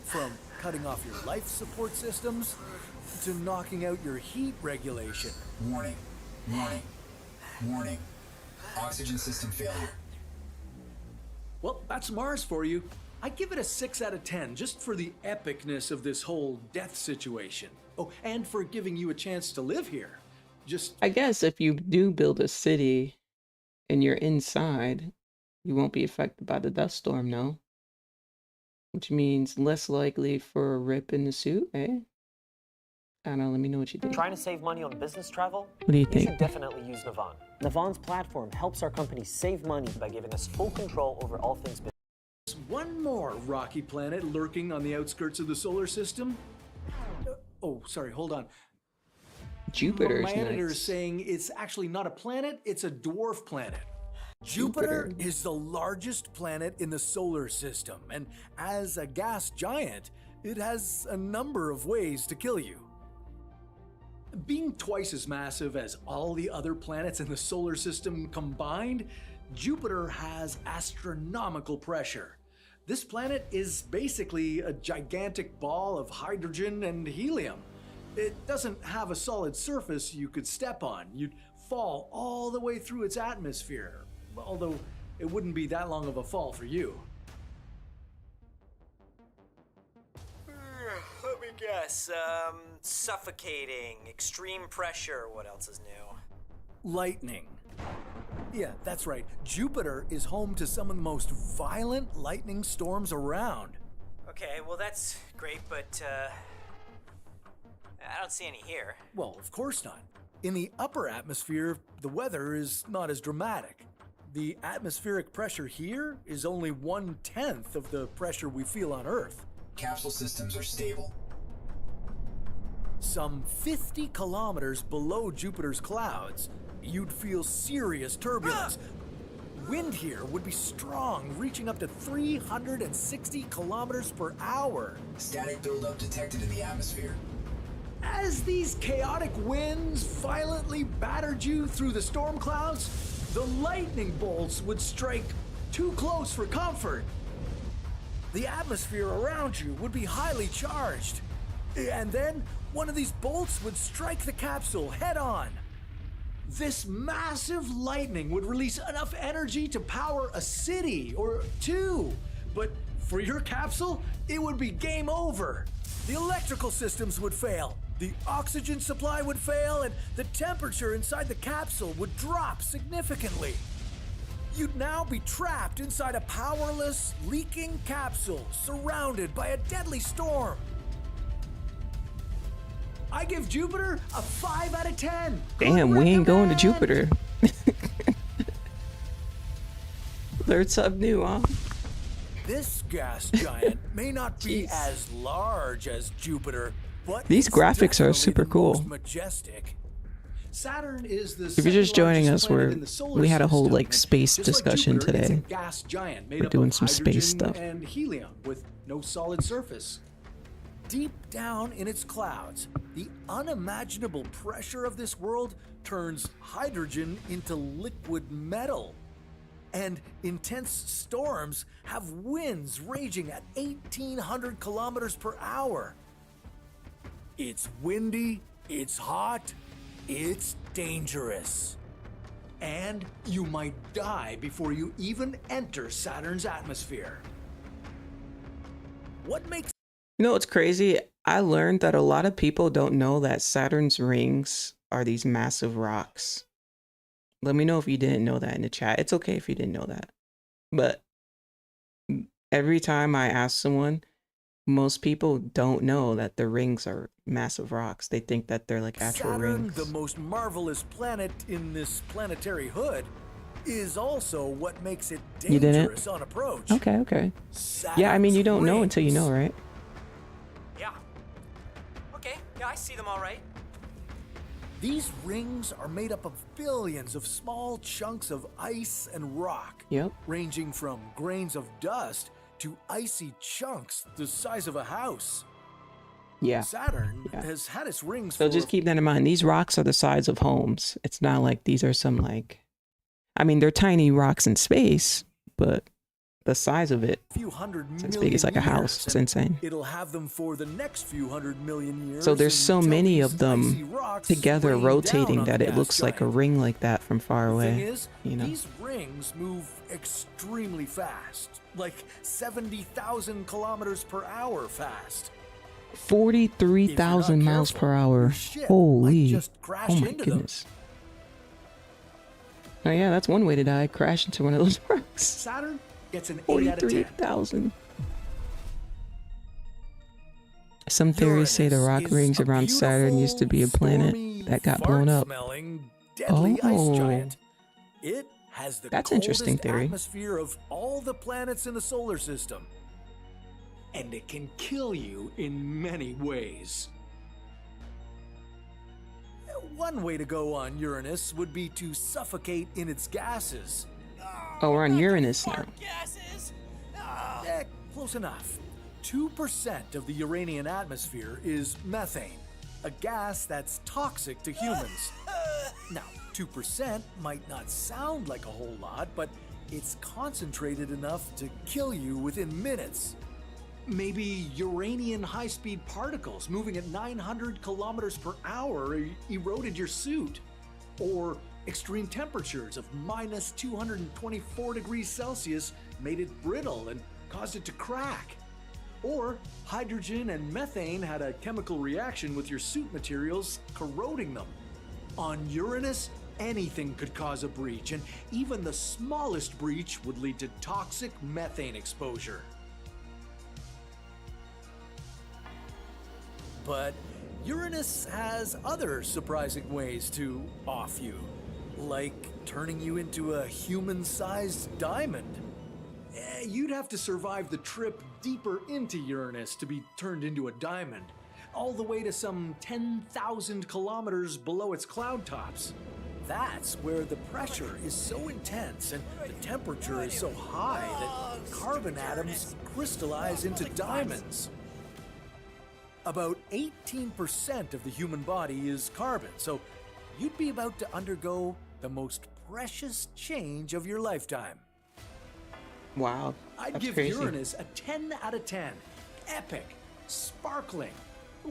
from cutting off your life support systems to knocking out your heat regulation. Warning. Warning. Warning. Oxygen system failure. Well, that's Mars for you. I give it a 6 out of 10 just for the epicness of this whole death situation. Oh, and for giving you a chance to live here. Just I guess if you do build a city and you're inside, you won't be affected by the dust storm, no? Which means less likely for a rip in the suit, eh? I don't know, let me know what you think. Trying to save money on business travel? What do you think? You should definitely use Navan. Navan's platform helps our company save money by giving us full control over all things business. one more rocky planet lurking on the outskirts of the solar system. Oh, sorry, hold on. Jupiter's My editor is next. saying it's actually not a planet, it's a dwarf planet. Jupiter is the largest planet in the solar system, and as a gas giant, it has a number of ways to kill you. Being twice as massive as all the other planets in the solar system combined, Jupiter has astronomical pressure. This planet is basically a gigantic ball of hydrogen and helium. It doesn't have a solid surface you could step on. You'd fall all the way through its atmosphere, although it wouldn't be that long of a fall for you. guess. Suffocating, extreme pressure. What else is new? Lightning. Yeah, that's right. Jupiter is home to some of the most violent lightning storms around. Okay, well that's great, but I don't see any here. Well, of course not. In the upper atmosphere, the weather is not as dramatic. The atmospheric pressure here is only 1/10 of the pressure we feel on Earth. Capsule systems are stable. Some 50 kilometers below Jupiter's clouds, you'd feel serious turbulence. Wind here would be strong, reaching up to 360 kilometers per hour. Static buildup detected in the atmosphere. As these chaotic winds violently battered you through the storm clouds, the lightning bolts would strike too close for comfort. The atmosphere around you would be highly charged. And then one of these bolts would strike the capsule head on. This massive lightning would release enough energy to power a city or two. But for your capsule, it would be game over. The electrical systems would fail, the oxygen supply would fail, and the temperature inside the capsule would drop significantly. You'd now be trapped inside a powerless, leaking capsule surrounded by a deadly storm. I give Jupiter a 5 out of 10. Damn, we ain't going to Jupiter. Learn something new, huh? This gas giant may not be as large as Jupiter, but These graphics are super cool. majestic. Saturn is the If you're just joining us, we had a whole like system, space just like discussion Jupiter, it's a today. gas giant made We're up doing of some space hydrogen stuff. and helium with no solid surface. Deep down in its clouds, the unimaginable pressure of this world turns hydrogen into liquid metal. And intense storms have winds raging at 1,800 kilometers per hour. It's windy, it's hot, it's dangerous. And you might die before you even enter Saturn's atmosphere. What makes You know what's crazy? I learned that a lot of people don't know that Saturn's rings are these massive rocks. Let me know if you didn't know that in the chat. It's okay if you didn't know that. But every time I ask someone, most people don't know that the rings are massive rocks. They think that they're like actual Saturn, rings. the most marvelous planet in this planetary hood, is also what makes it You didn't? dangerous on approach. Okay, okay. Yeah, I mean, you don't know Saturn's until you know, right? Yeah. Okay, yeah, I see them all right. These rings are made up of billions of small chunks of ice and rock, Yep. ranging from grains of dust to icy chunks the size of a house. Yeah. Saturn has had its rings So for just keep that in mind. These rocks are the size of homes. It's not like these are some like, I mean, they're tiny rocks in space, but the size of it, a few hundred it's million as big as like a house. years, It's and insane. It'll have them for the next few 100 million years. So there's so until many these of them icy rocks together rain rotating down on that the it gas looks like a giant. ring like that from far The thing away. is, You know? these rings move extremely fast, like 70,000 kilometers per hour fast. 43,000 miles per hour. ship might Holy. just crash Oh my into them. goodness. Oh yeah, that's one way to die. Crash into one of those rocks. Saturn gets an 8 out of 10. 43,000. Some theories say the rock rings around Saturn used to be a planet that got blown up. Smelling, deadly ice giant. It has the That's interesting coldest theory. atmosphere of all the planets in the solar system. And it can kill you in many ways. One way to go on Uranus would be to suffocate in its gases. Oh, we're on Uranus now. Close enough. 2% of the Uranian atmosphere is methane, a gas that's toxic to humans. Now, 2% might not sound like a whole lot, but it's concentrated enough to kill you within minutes. Maybe Uranian high-speed particles moving at 900 kilometers per hour eroded your suit. Or extreme temperatures of minus 224 degrees Celsius made it brittle and caused it to crack. Or hydrogen and methane had a chemical reaction with your suit materials, corroding them. On Uranus, anything could cause a breach, and even the smallest breach would lead to toxic methane exposure. But Uranus has other surprising ways to off you, like turning you into a human-sized diamond. You'd have to survive the trip deeper into Uranus to be turned into a diamond, all the way to some 10,000 kilometers below its cloud tops. That's where the pressure is so intense and the temperature is so high that carbon atoms crystallize into diamonds. About 18% of the human body is carbon, so you'd be about to undergo the most precious change of your lifetime. Wow. I'd give crazy. Uranus a 10 out of 10. Epic, sparkling,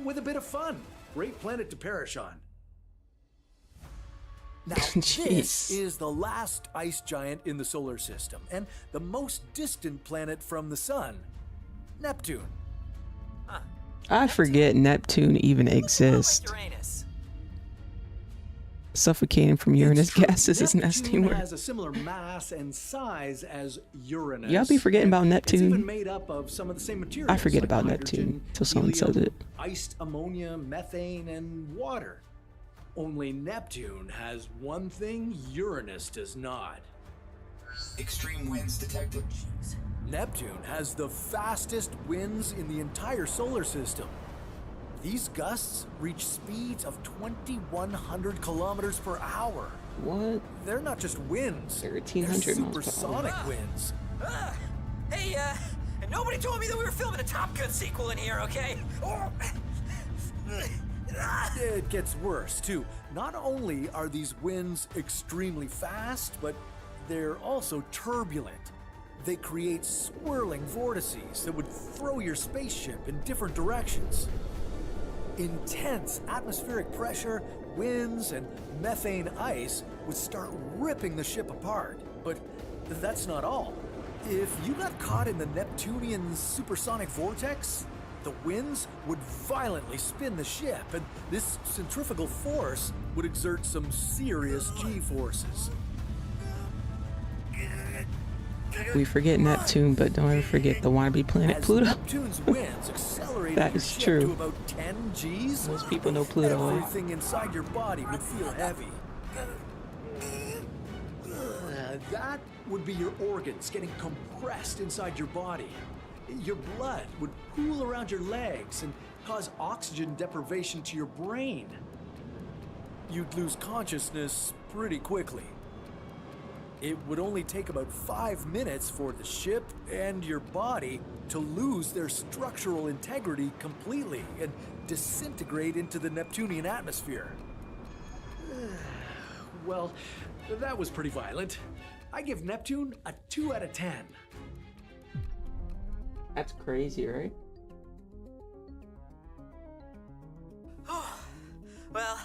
with a bit of fun. Great planet to perish on. Now, this is the last ice giant in the solar system and the most distant planet from the sun, Neptune. I forget Neptune even exists. Uranus. Suffocating from Uranus gases is nasty Neptune word. has a similar mass and size as Uranus. Y'all be forgetting about It's even Neptune. made up of some of the same materials. I forget like about hydrogen, Neptune till someone says helium, it. Iced ammonia, methane, and water. Only Neptune has one thing Uranus does not. Extreme winds detected. Neptune has the fastest winds in the entire solar system. These gusts reach speeds of 2,100 kilometers per hour. What? They're not just winds. 1,300 They're miles per supersonic hour. winds. Hey, nobody told me that we were filming a Top Gun sequel in here, okay? It gets worse, too. Not only are these winds extremely fast, but they're also turbulent. They create swirling vortices that would throw your spaceship in different directions. Intense atmospheric pressure, winds, and methane ice would start ripping the ship apart. But that's not all. If you got caught in the Neptunian supersonic vortex, the winds would violently spin the ship, and this centrifugal force would exert some serious G-forces. We forget Neptune, but don't ever forget the wannabe planet As Pluto. Neptune's winds accelerated That your is ship true. to about 10 Gs, Most people know Pluto. everything inside your body would feel heavy. That would be your organs getting compressed inside your body. Your blood would pool around your legs and cause oxygen deprivation to your brain. You'd lose consciousness pretty quickly. It would only take about 5 minutes for the ship and your body to lose their structural integrity completely and disintegrate into the Neptunian atmosphere. Well, that was pretty violent. I give Neptune a 2 out of 10. That's crazy, right? Well,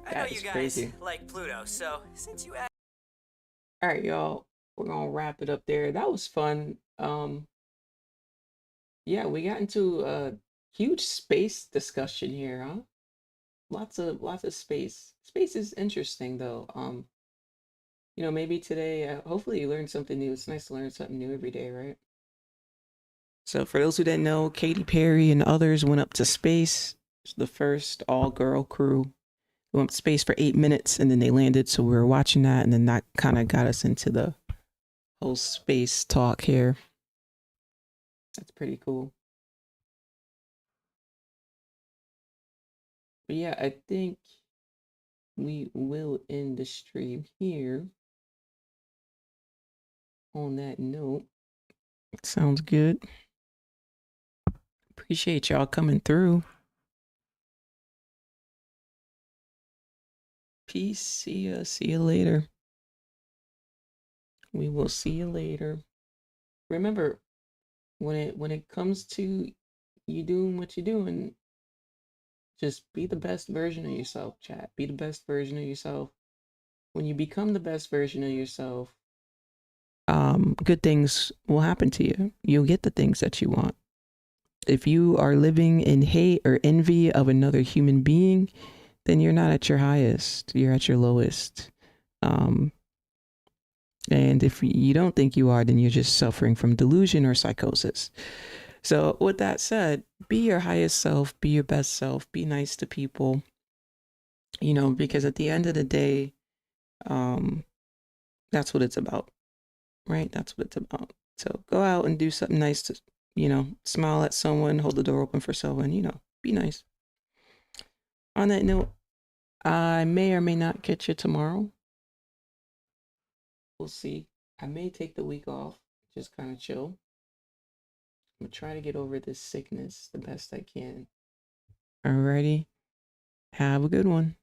I That know is you guys crazy. like Pluto, so since you asked. All right, y'all. We're gonna wrap it up there. That was fun. Yeah, we got into a huge space discussion here, huh? Lots of space. Space is interesting though. Maybe today, hopefully you learned something new. It's nice to learn something new every day, right? So for those who didn't know, Katy Perry and others went up to space. It's the first all-girl crew. They went up to space for 8 minutes and then they landed. So we were watching that, and then that kind of got us into the whole space talk here. That's pretty cool. But yeah, I think we will end the stream here. On that note, sounds good. Appreciate y'all coming through. Peace. See ya later. We will see you later. Remember, when it comes to you doing what you're doing, just be the best version of yourself, chat. Be the best version of yourself. When you become the best version of yourself, good things will happen to you. You'll get the things that you want. If you are living in hate or envy of another human being, then you're not at your highest. You're at your lowest. And if you don't think you are, then you're just suffering from delusion or psychosis. So with that said, be your highest self, be your best self, be nice to people, you know, because at the end of the day, that's what it's about, right? That's what it's about. So go out and do something nice to, you know, smile at someone, hold the door open for someone, you know, be nice. On that note, I may or may not catch you tomorrow. We'll see. I may take the week off, just kind of chill. I'm gonna try to get over this sickness the best I can. Alrighty. Have a good one.